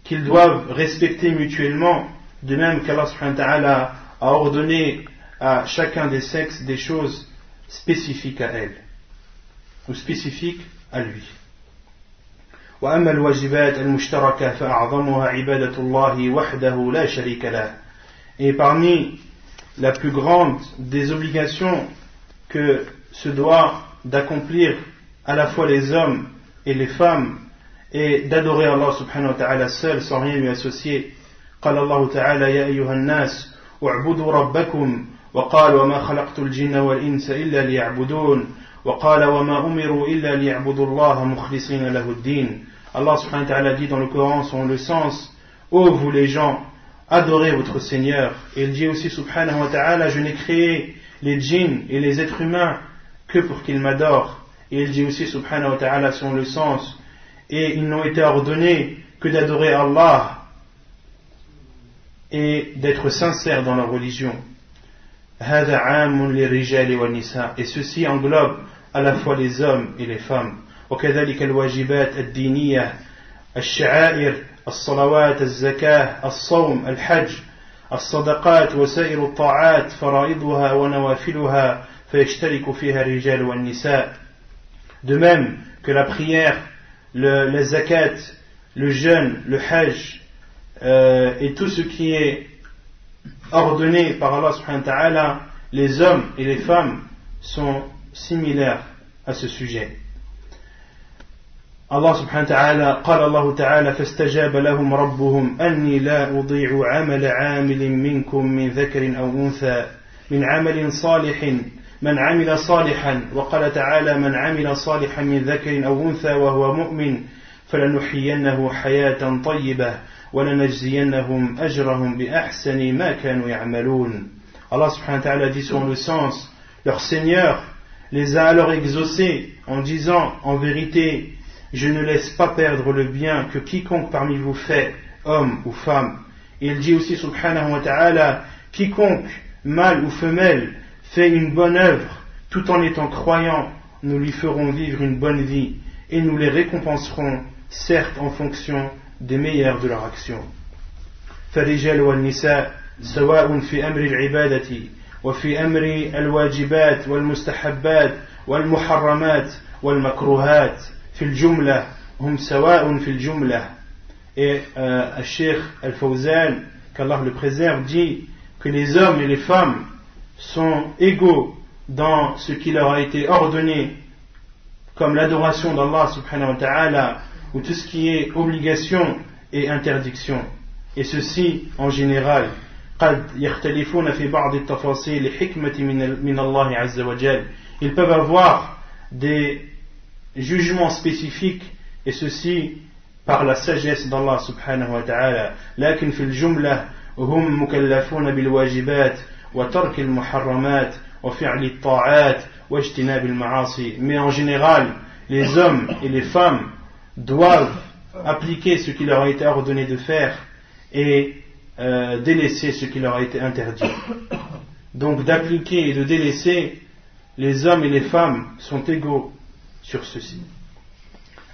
qu'ils doivent respecter mutuellement, de même qu'Allah subhanahu wa ta'ala a ordonné à chacun des sexes des choses spécifiques à elle, ou spécifiques à lui. وأما الواجبات المشتركة فأعظمها عبادة الله وحده لا شريك له. Et parmi la plus grande des obligations que se doit d'accomplir à la fois les hommes et les femmes est d'adorer Allah subhanahu wa ta'ala seul sans rien lui associer. قال الله تعالى يا أيها الناس اعبدوا ربكم وقال وما خلقت الجن والإنس إلا ليعبدون وقال وما أمروا إلا ليعبدوا الله مخلصين له الدين. Allah subhanahu wa ta'ala dit dans le Coran selon le sens: ô vous les gens, adorez votre Seigneur. Et il dit aussi subhanahu wa ta'ala: je n'ai créé les djinns et les êtres humains que pour qu'ils m'adorent. Et il dit aussi subhanahu wa ta'ala selon le sens: et ils n'ont été ordonnés que d'adorer Allah et d'être sincères dans leur religion. Et ceci englobe à la fois les hommes et les femmes. وكذلك الواجبات الدينية الشعائر الصلوات الزكاة الصوم الحج الصدقات وسائر الطاعات فرائضها ونوافلها فيشترك فيها الرجال والنساء. De même que la prière, la zakat, le jeûne, le hajj et tout ce qui est ordonné par Allah subhanahu wa ta'ala, les hommes et les femmes sont similaires à ce sujet. Allah subhanahu wa ta'ala قال الله تعالى فاستجاب لهم ربهم أني لا أضيع عمل عامل منكم من ذكر أو أنثى من عمل صالح من عمل صالحا وقال تعالى من عمل صالحا من ذكر أو أنثى وهو مؤمن فلنحيينه حياة طيبة ولنجزينهم أجرهم بأحسن ما كانوا يعملون. Allah subhanahu wa ta'ala dit selon le sens: leur Seigneur les a alors exaucés en disant: en vérité, je ne laisse pas perdre le bien que quiconque parmi vous fait, homme ou femme. Et il dit aussi subhanahu wa ta'ala: quiconque, mâle ou femelle, fait une bonne œuvre tout en étant croyant, nous lui ferons vivre une bonne vie et nous les récompenserons, certes en fonction des meilleurs de leur action. فالرجال والنساء سواء في أمر العبادة وفي أمر الواجبات والمستحبات والمحرمات والمكروهات في الجملة هم سواء في الجملة. Et Cheikh Al-Fawzan, qu'Allah le préserve, dit que les hommes et les femmes sont égaux dans ce qui leur a été ordonné comme l'adoration d'Allah subhanahu wa ta'ala ou tout ce qui est obligation et interdiction. Et ceci en général. قد يختلفون في بعض التفاصيل لحكمة من الله عز وجل. Ils peuvent avoir des jugements spécifiques et ceci par la sagesse d'Allah subhanahu wa ta'ala. لكن في الجملة هم مكلفون بالواجبات وترك المحرمات وفعل الطاعات واجتناب المعاصي. Mais en général, les hommes et les femmes doivent appliquer ce qui leur a été ordonné de faire et délaisser ce qui leur a été interdit. Donc d'appliquer et de délaisser, les hommes et les femmes sont égaux sur ceci.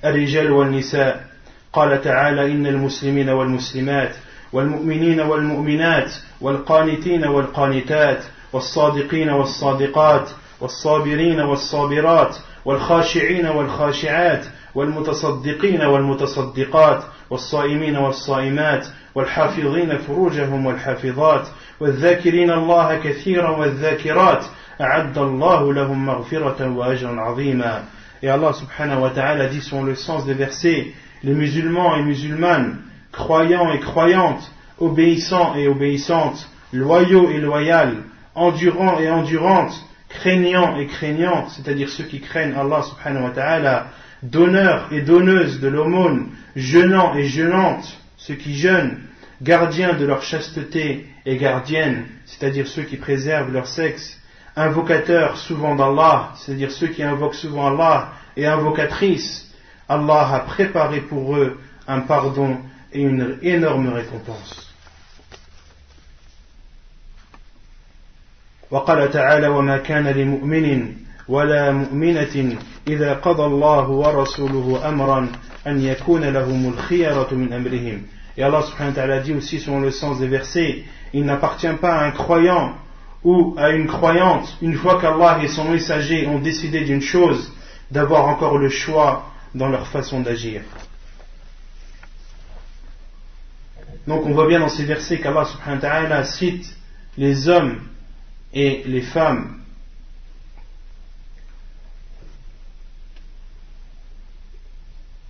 الرجال والنساء قال تعالى إن المسلمين والمسلمات والمؤمنين والمؤمنات والقانتين والقانتات والصادقين والصادقات والصابرين والصابرات والخاشعين والخاشعات والمتصدقين والمتصدقات والصائمين والصائمات والحافظين فروجهم والحافظات والذاكرين الله كثيرا والذاكرات أعد الله لهم مغفرة وأجرا عظيما. Et Allah subhanahu wa ta'ala dit selon le sens des versets: les musulmans et musulmanes, croyants et croyantes, obéissants et obéissantes, loyaux et loyales, endurants et endurantes, craignants et craignantes, c'est-à-dire ceux qui craignent Allah subhanahu wa ta'ala, donneurs et donneuses de l'aumône, jeûnants et jeûnantes, ceux qui jeûnent, gardiens de leur chasteté et gardiennes, c'est-à-dire ceux qui préservent leur sexe, invocateurs souvent d'Allah, c'est-à-dire ceux qui invoquent souvent Allah, et invocatrices, Allah a préparé pour eux un pardon et une énorme récompense. وقال تعالى وما كان لمؤمن ولا مؤمنة إذا قضى الله ورسوله أمرا أن يكون لهم الخيرة من أمرهم. Et Allah subhanahu wa ta'ala dit aussi selon le sens des versets: il n'appartient pas à un croyant ou à une croyante, une fois qu'Allah et son messager ont décidé d'une chose, d'avoir encore le choix dans leur façon d'agir. Donc on voit bien dans ces versets qu'Allah subhanahu wa ta'ala cite les hommes et les femmes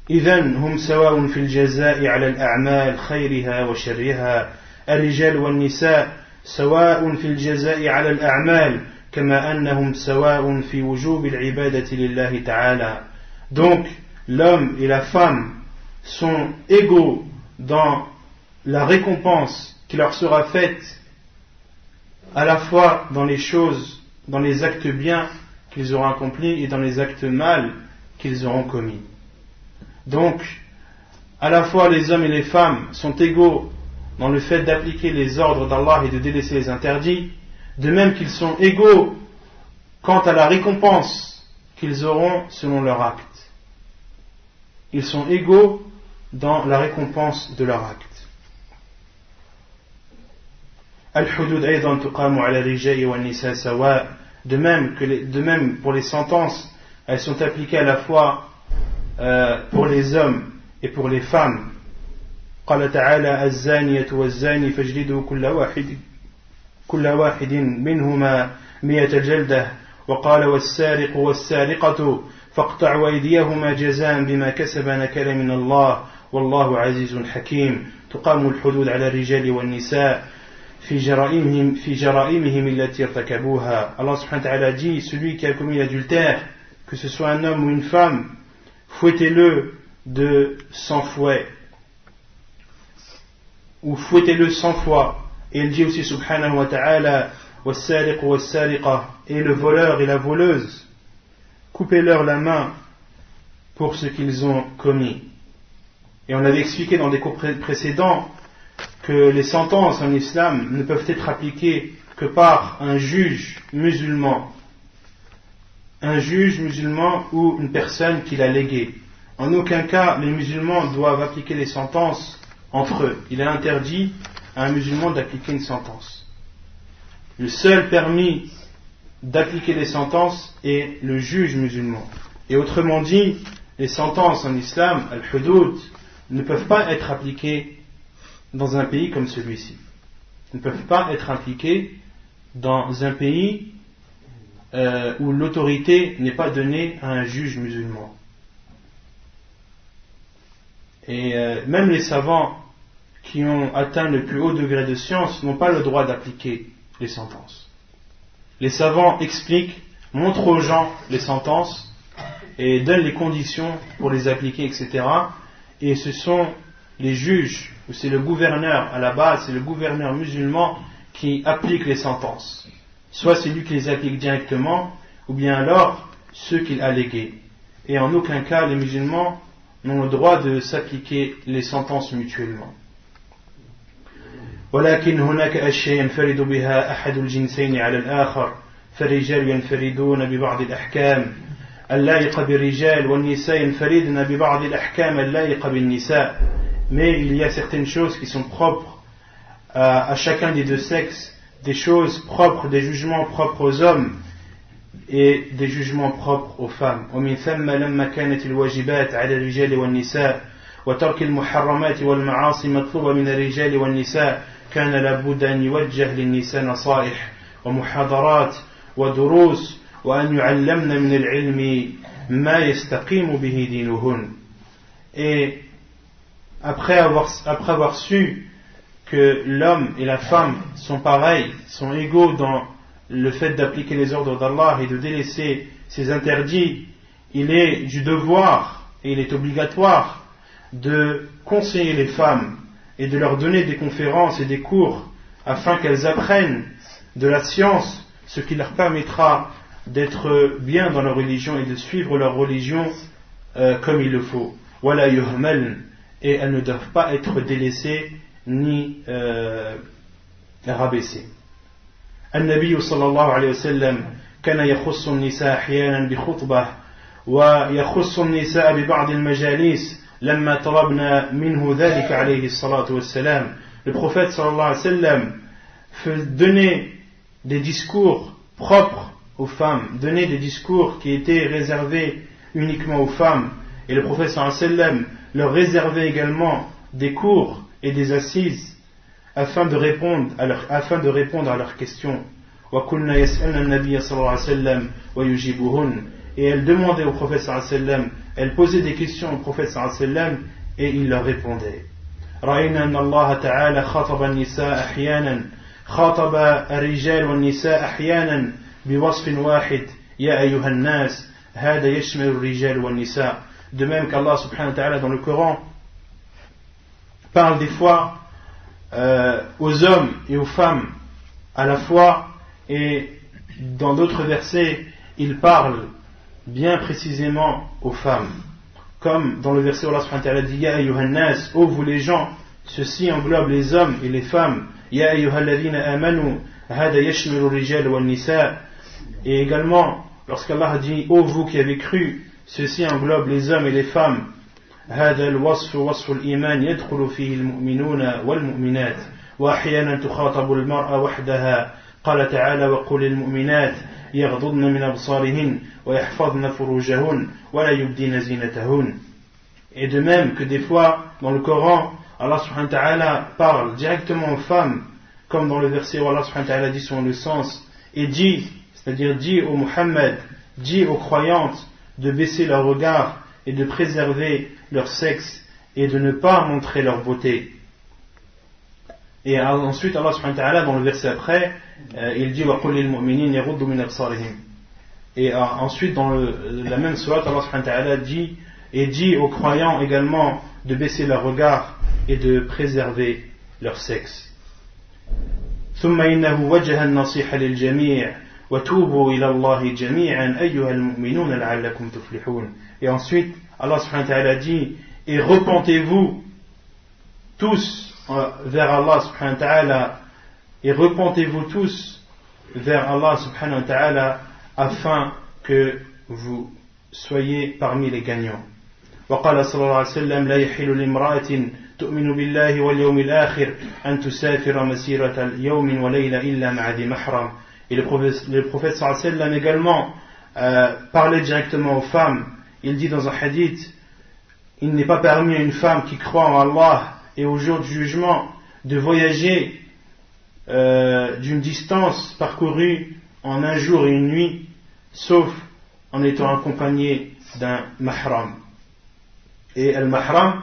إذن هم سواء في الجزاء على الأعمال خيرها وشرها الرجال والنساء سواء في الجزاء على الأعمال كما أنهم سواء في وجوب العبادة لله تعالى. Donc l'homme et la femme sont égaux dans la récompense qui leur sera faite à la fois dans les choses, dans les actes bien qu'ils auront accomplis et dans les actes mal qu'ils auront commis. Donc, à la fois les hommes et les femmes sont égaux dans le fait d'appliquer les ordres d'Allah et de délaisser les interdits, de même qu'ils sont égaux quant à la récompense qu'ils auront selon leur acte. Ils sont égaux dans la récompense de leur acte. Al-hudud aydan tuqamu ala rijali wa nisa sawa. De même pour les sentences, elles sont appliquées à la fois pour les hommes et pour les femmes. قال تعالى الزانية والزاني فاجلدوا كل واحد منهما 100 جلدة وقال والسارق والسارقة فاقطعوا أيديهما جزاء بما كسبا نكالا من الله والله عزيز حكيم. تقام الحدود على الرجال والنساء في جرائمهم التي ارتكبوها. Allah subhanahu wa ta'ala dit, celui qui a commis l'adultère, que ce soit un homme ou une femme, fouettez-le de 100 fouets, ou fouettez-le 100 fois. Et il dit aussi subhanahu wa ta'ala was-sariq was-sariqa, et le voleur et la voleuse, coupez-leur la main pour ce qu'ils ont commis. Et on avait expliqué dans des cours précédents que les sentences en islam ne peuvent être appliquées que par un juge musulman ou une personne qui l'a légué. En aucun cas les musulmans doivent appliquer les sentences entre eux. Il est interdit à un musulman d'appliquer une sentence. Le seul permis d'appliquer les sentences est le juge musulman. Et autrement dit, les sentences en islam, al-hudud, ne peuvent pas être appliquées dans un pays comme celui-ci. Ils ne peuvent pas être appliquées dans un pays où l'autorité n'est pas donnée à un juge musulman. Et même les savants qui ont atteint le plus haut degré de science n'ont pas le droit d'appliquer les sentences. Les savants expliquent, montrent aux gens les sentences et donnent les conditions pour les appliquer, etc. Et ce sont les juges, ou c'est le gouverneur, à la base c'est le gouverneur musulman qui applique les sentences. Soit c'est lui qui les applique directement, ou bien alors ceux qu'il a légués. Et en aucun cas les musulmans n'ont le droit de s'appliquer les sentences mutuellement. ولكن هناك أشياء ينفرد بها أحد الجنسين على الآخر فالرجال ينفردون ببعض الأحكام اللائقة بالرجال والنساء ينفردن ببعض الأحكام اللائقة بالنساء. Mais il y a certaines choses qui sont propres à chacun des deux sexes, des choses propres, des jugements propres aux hommes et des jugements propres aux femmes. ومن ثم لما كانت الواجبات على الرجال والنساء وترك المحرمات والمعاصي مطلوبة من الرجال والنساء كان لابد أن يوجه للنساء نصائح ومحاضرات ودروس وأن يعلمن من العلم ما يستقيم به دينهن. Et après avoir su que l'homme et la femme sont pareils, sont égaux dans le fait d'appliquer les ordres d'Allah et de délaisser ses interdits, il est du devoir et il est obligatoire de conseiller les femmes et de leur donner des conférences et des cours afin qu'elles apprennent de la science, ce qui leur permettra d'être bien dans leur religion et de suivre leur religion comme il le faut. Wala yuhmaln, et elles ne doivent pas être délaissées ni rabaissées. النبي صلى الله عليه وسلم كان يخص النساء أحيانا بخطبة ويخص النساء ببعض المجالس لما طلبنا منه ذلك عليه الصلاة والسلام. Le prophète sallallahu alayhi wa sallam donnait des discours propres aux femmes, donnait des discours qui étaient réservés uniquement aux femmes, et le prophète sallallahu alayhi wa sallam leur réservait également des cours et des assises afin de répondre à leurs questions وكنا يسألن النبي صلى الله عليه وسلم ويجيبهن. Et elles demandaient au prophète sallallahu alayhi wa sallam, elles posaient des questions au prophète sallallahu alayhi wa sallam et il leur répondait. رأينا أن الله تعالى خاطب النساء أحيانا خاطب الرجال والنساء أحيانا بوصف واحد يا أيها الناس هذا يشمل الرجال والنساء. De même qu'Allah subhanahu wa ta'ala dans le Coran parle des fois aux hommes et aux femmes à la fois, et dans d'autres versets il parle bien précisément aux femmes, comme dans le verset où Allah subhanahu wa ta'ala dit Ya ayyuhan nas, ô vous les gens, ceci englobe les hommes et les femmes. Ya ayyuhal ladhina amanu hada yashmilu rijal wal nisa. Et également lorsqu'Allah dit ô vous qui avez cru, ceci englobe les hommes et les femmes. هذا الوصف وصف الإيمان يدخل فيه المؤمنون والمؤمنات وأحيانا تخاطب المرأة وحدها قال تعالى وقل للمؤمنات يغضضن من أبصارهن ويحفظن فروجهن ولا يبدين زينتهن. Et de même que des fois dans le Coran Allah subhanahu wa ta'ala parle directement aux femmes, comme dans le verset où Allah subhanahu wa ta'ala dit selon le sens, et dit, c'est-à-dire dit au Muhammad, dit aux croyantes de baisser leur regard et de préserver leur sexe et de ne pas montrer leur beauté. Et ensuite Allah subhanahu wa ta'ala dans le verset après il dit وَقُلْ لِلْمُؤْمِنِينَ يَغُضُّوا مِنْ أَبْصَارِهِمْ. Et ensuite dans la même sourate Allah subhanahu wa ta'ala dit et dit aux croyants également de baisser leur regard et de préserver leur sexe. ثم إنه وجه النصيحة للجميع وتوبوا إلى الله جميعا أيها المؤمنون لعلكم تفلحون. Et ensuite Allah subhanahu wa ta'ala dit et repentez-vous tous vers Allah subhanahu wa ta'ala, et repentez-vous tous vers Allah subhanahu wa ta'ala afin que vous soyez parmi les gagnants. وقال صلى الله عليه وسلم لا يحل لامرأة تؤمن بالله واليوم الآخر أن تسافر مسيرة يوم وليلة إلا مع ذي محرم. Et le prophète sallallahu alayhi wa sallam également parlait directement aux femmes. Il dit dans un hadith, il n'est pas permis à une femme qui croit en Allah et au jour du jugement de voyager d'une distance parcourue en un jour et une nuit, sauf en étant accompagnée d'un mahram. Et al-mahram,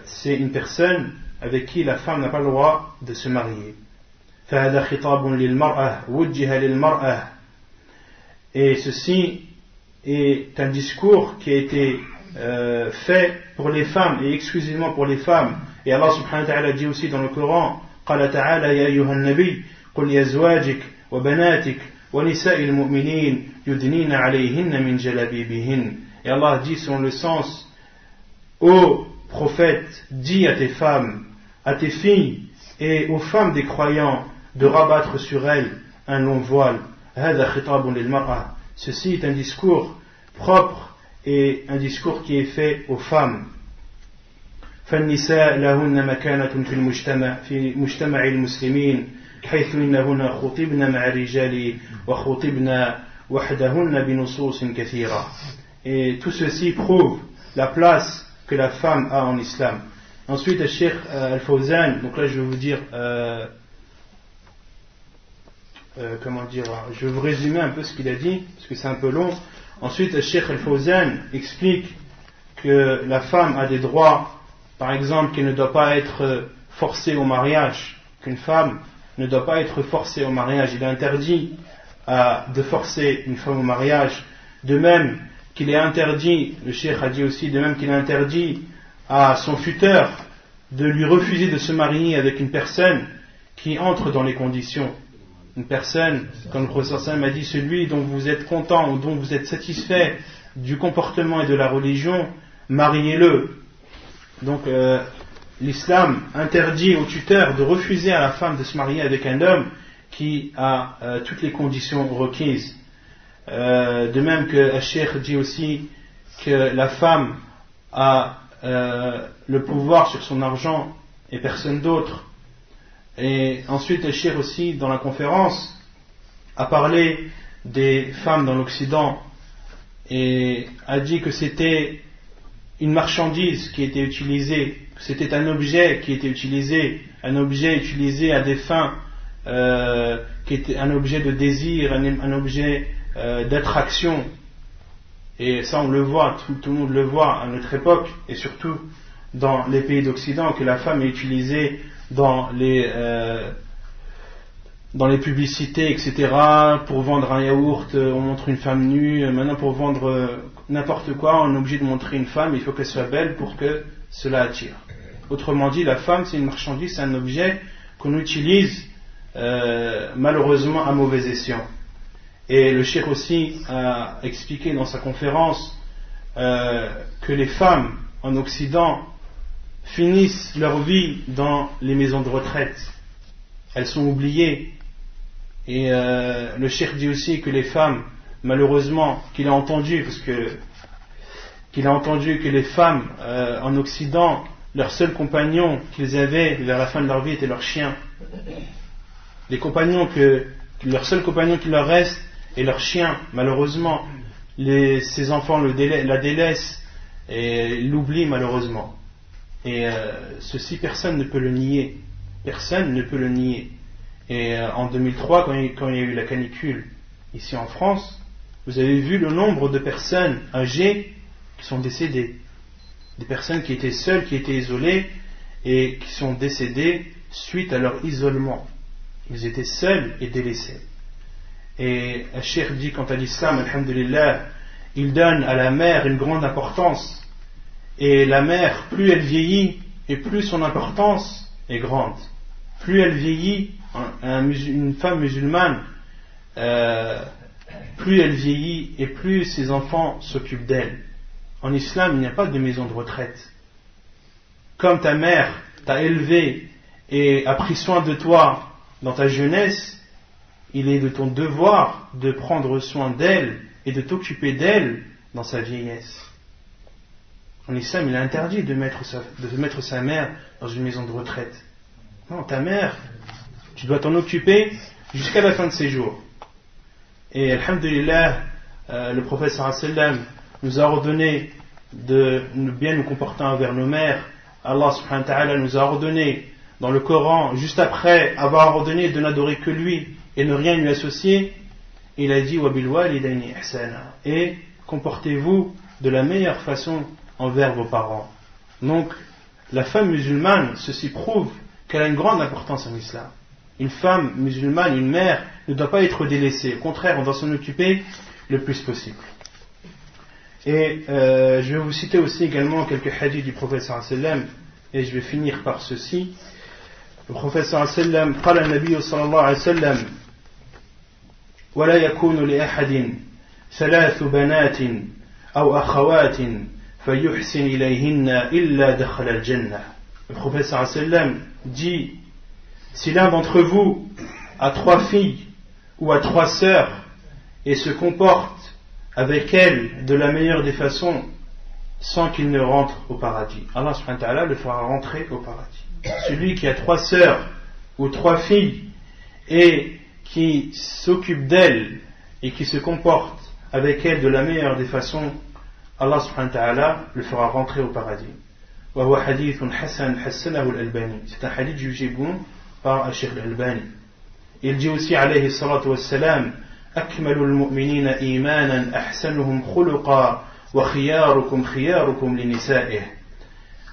c'est une personne avec qui la femme n'a pas le droit de se marier. فهذا خطاب للمرأة وجه للمرأة. Et ceci est un discours qui a été fait pour les femmes et exclusivement pour les femmes. Et Allah subhanahu wa ta'ala dit aussi dans le Coran قال تعالى يا أيها النبي قل لأزواجك وبناتك ونساء المؤمنين يدنين عليهن من جلابيبهن. Et Allah dit selon le sens, ô prophète, dis à tes femmes, à tes filles et aux femmes des croyants de rabattre sur elles un long voile. هذا خطاب للمرأة. Ceci est un discours propre et un discours qui est fait aux femmes. فالنساء لهن مكانة في مجتمع المسلمين حيث إنهن خطبن مع الرجال وخطبن وحدهن بنصوص كثيرة. Et tout ceci prouve la place que la femme a en islam. Ensuite, le Cheikh Al-Fawzan, donc là je vais vous dire je vais vous résumer un peu ce qu'il a dit parce que c'est un peu long. Ensuite le Cheikh Al-Fawzan explique que la femme a des droits, par exemple qu'elle ne doit pas être forcée au mariage, qu'une femme ne doit pas être forcée au mariage. Il est interdit de forcer une femme au mariage, de même qu'il est interdit, le Cheikh a dit aussi, de même qu'il est interdit à son tuteur de lui refuser de se marier avec une personne qui entre dans les conditions. Une personne, comme le professeur Sam a dit, celui dont vous êtes content ou dont vous êtes satisfait du comportement et de la religion, mariez-le. Donc l'islam interdit au tuteur de refuser à la femme de se marier avec un homme qui a toutes les conditions requises. De même que Cheikh dit aussi que la femme a le pouvoir sur son argent et personne d'autre. Et ensuite le Cheikh aussi dans la conférence a parlé des femmes dans l'Occident et a dit que c'était une marchandise qui était utilisée, que c'était un objet qui était utilisé, un objet utilisé à des fins qui est un objet de désir, un objet d'attraction. Et ça on le voit, tout le monde le voit à notre époque, et surtout dans les pays d'Occident, que la femme est utilisée dans les publicités, etc., pour vendre un yaourt, on montre une femme nue. Maintenant, pour vendre n'importe quoi, on est obligé de montrer une femme, il faut qu'elle soit belle pour que cela attire. Autrement dit, la femme, c'est une marchandise, c'est un objet qu'on utilise malheureusement à mauvais escient. Et le cheikh aussi a expliqué dans sa conférence que les femmes en Occident finissent leur vie dans les maisons de retraite. Elles sont oubliées. Et le cheikh dit aussi que les femmes, malheureusement, qu'il a entendu que les femmes en Occident, leurs seuls compagnons qu'ils avaient vers la fin de leur vie étaient leurs chiens. Leurs seuls compagnons qui leur restent est leurs chiens. Malheureusement, ces enfants la délaissent et l'oublient malheureusement. Et ceci, personne ne peut le nier. Personne ne peut le nier. Et en 2003, quand il y a eu la canicule ici en France, vous avez vu le nombre de personnes âgées qui sont décédées. Des personnes qui étaient seules, qui étaient isolées et qui sont décédées suite à leur isolement. Ils étaient seuls et délaissés. Et un cheikh dit quant à l'islam, alhamdulillah, il donne à la mère une grande importance. Et la mère, plus elle vieillit et plus son importance est grande. Plus elle vieillit, une femme musulmane, plus elle vieillit et plus ses enfants s'occupent d'elle. En islam, il n'y a pas de maison de retraite. Comme ta mère t'a élevé et a pris soin de toi dans ta jeunesse, il est de ton devoir de prendre soin d'elle et de t'occuper d'elle dans sa vieillesse. En islam, il est interdit de mettre sa mère dans une maison de retraite. Non, ta mère, tu dois t'en occuper jusqu'à la fin de ses jours. Et alhamdulillah, le prophète sallallahu alayhi wa sallam nous a ordonné de bien nous comporter envers nos mères. Allah subhanahu wa ta'ala nous a ordonné dans le Coran, juste après avoir ordonné de n'adorer que lui et ne rien lui associer, il a dit وَبِالْوَالِدَيْنِ إِحْسَانًا, et comportez-vous de la meilleure façon envers vos parents. Donc la femme musulmane, ceci prouve qu'elle a une grande importance en islam. Une femme musulmane, une mère, ne doit pas être délaissée. Au contraire, on doit s'en occuper le plus possible. Et je vais vous citer aussi également quelques hadiths du prophète sallallahu alayhi wa sallam, et je vais finir par ceci. Le prophète sallallahu alayhi wa sallam, قال النبي صلى الله عليه وسلم ولا يكون لأحد ثلاث بنات أو أخوات فيحسن إليهن إلا دخل الجنة. Le prophète sallallahu alayhi wa sallam dit: si l'un d'entre vous a 3 filles ou a 3 sœurs et se comporte avec elles de la meilleure des façons sans qu'il ne rentre au paradis, Allah subhanahu wa ta'ala le fera rentrer au paradis. Celui qui a 3 sœurs ou 3 filles et qui s'occupe d'elles et qui se comporte avec elles de la meilleure des façons, Allah subhanahu wa ta'ala le fera rentrer au paradis. وهو حديث حسن حسنه الألباني. C'est un hadith jugé bon par Cheikh Al-Albani. Il dit aussi عليه الصلاة والسلام: أكمل المؤمنين إيمانا أحسنهم خلقا وخياركم خياركم لنسائه.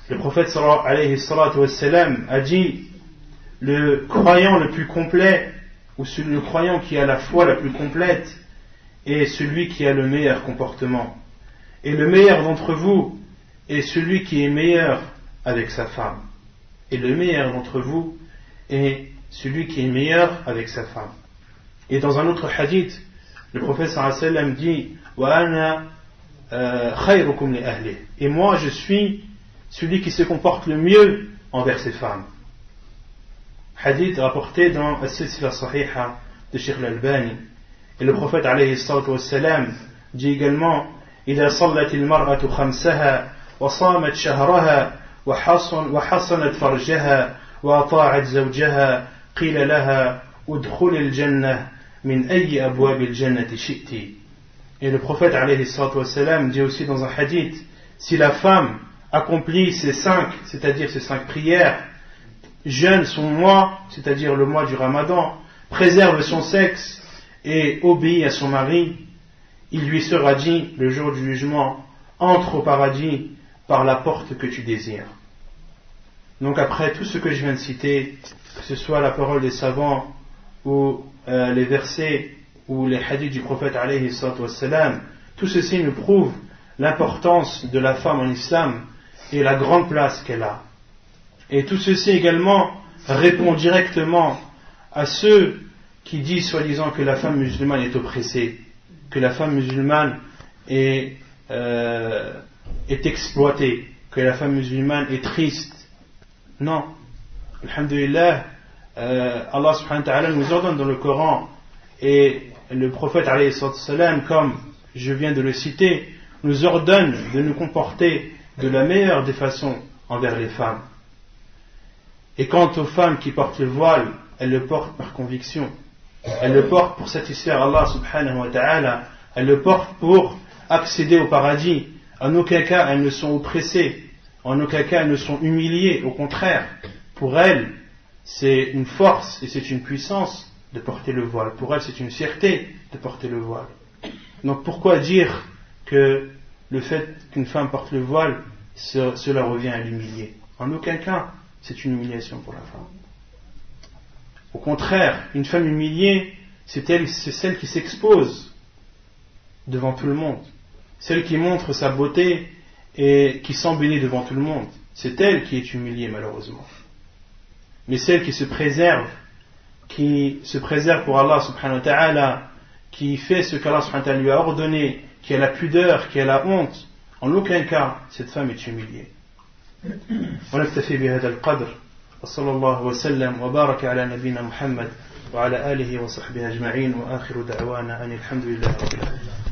Le prophète عليه الصلاة والسلام a dit: le croyant le plus complet, ou le croyant qui a la foi la plus complète, est celui qui a le meilleur comportement. Et le meilleur d'entre vous est celui qui est meilleur avec sa femme. Et le meilleur d'entre vous est celui qui est meilleur avec sa femme. Et dans un autre hadith, le prophète sallallahu alayhi wa sallam dit: wa ana khayrukum li ahli. Et moi je suis celui qui se comporte le mieux envers ses femmes. Hadith rapporté dans As-Silsila Sahiha de Cheikh Al-Albani. Et le prophète alayhi salatu wa sallam dit également: إذا صلت المرأة خمسها وصامت شهرها وحصنت فرجها وأطاعت زوجها قيل لها ادخل الجنة من أي أبواب الجنة شئت. Et le prophète alayhi salatu wa sallam dit aussi dans un hadith: si la femme accomplit ces 5, c'est-à-dire ces 5 prières, jeûne son mois, c'est-à-dire le mois du Ramadan, préserve son sexe et obéit à son mari, il lui sera dit le jour du jugement, entre au paradis par la porte que tu désires. Donc après tout ce que je viens de citer, que ce soit la parole des savants ou les versets ou les hadiths du prophète alayhi salatu wassalam, tout ceci nous prouve l'importance de la femme en islam et la grande place qu'elle a. Et tout ceci également répond directement à ceux qui disent soi-disant que la femme musulmane est oppressée, que la femme musulmane est exploitée, que la femme musulmane est triste. Non. Alhamdulillah, Allah subhanahu wa ta'ala nous ordonne dans le Coran, et le prophète alayhi salam, comme je viens de le citer, nous ordonne de nous comporter de la meilleure des façons envers les femmes. Et quant aux femmes qui portent le voile, elles le portent par conviction. Elles le portent pour satisfaire Allah subhanahu wa ta'ala. Elles le portent pour accéder au paradis. En aucun cas elles ne sont oppressées. En aucun cas elles ne sont humiliées. Au contraire, pour elles, c'est une force et c'est une puissance de porter le voile. Pour elles, c'est une fierté de porter le voile. Donc pourquoi dire que le fait qu'une femme porte le voile, cela revient à l'humilier? En aucun cas, c'est une humiliation pour la femme. Au contraire, une femme humiliée, c'est celle qui s'expose devant tout le monde. Celle qui montre sa beauté et qui s'embellit devant tout le monde. C'est elle qui est humiliée, malheureusement. Mais celle qui se préserve pour Allah subhanahu wa ta'ala, qui fait ce qu'Allah subhanahu wa ta'ala lui a ordonné, qui a la pudeur, qui a la honte, en aucun cas cette femme est humiliée. ونكتفي بهذا القدر وصلى الله وسلم وبارك على نبينا محمد وعلى آله وصحبه أجمعين وآخر دعوانا أن الحمد لله رب العالمين.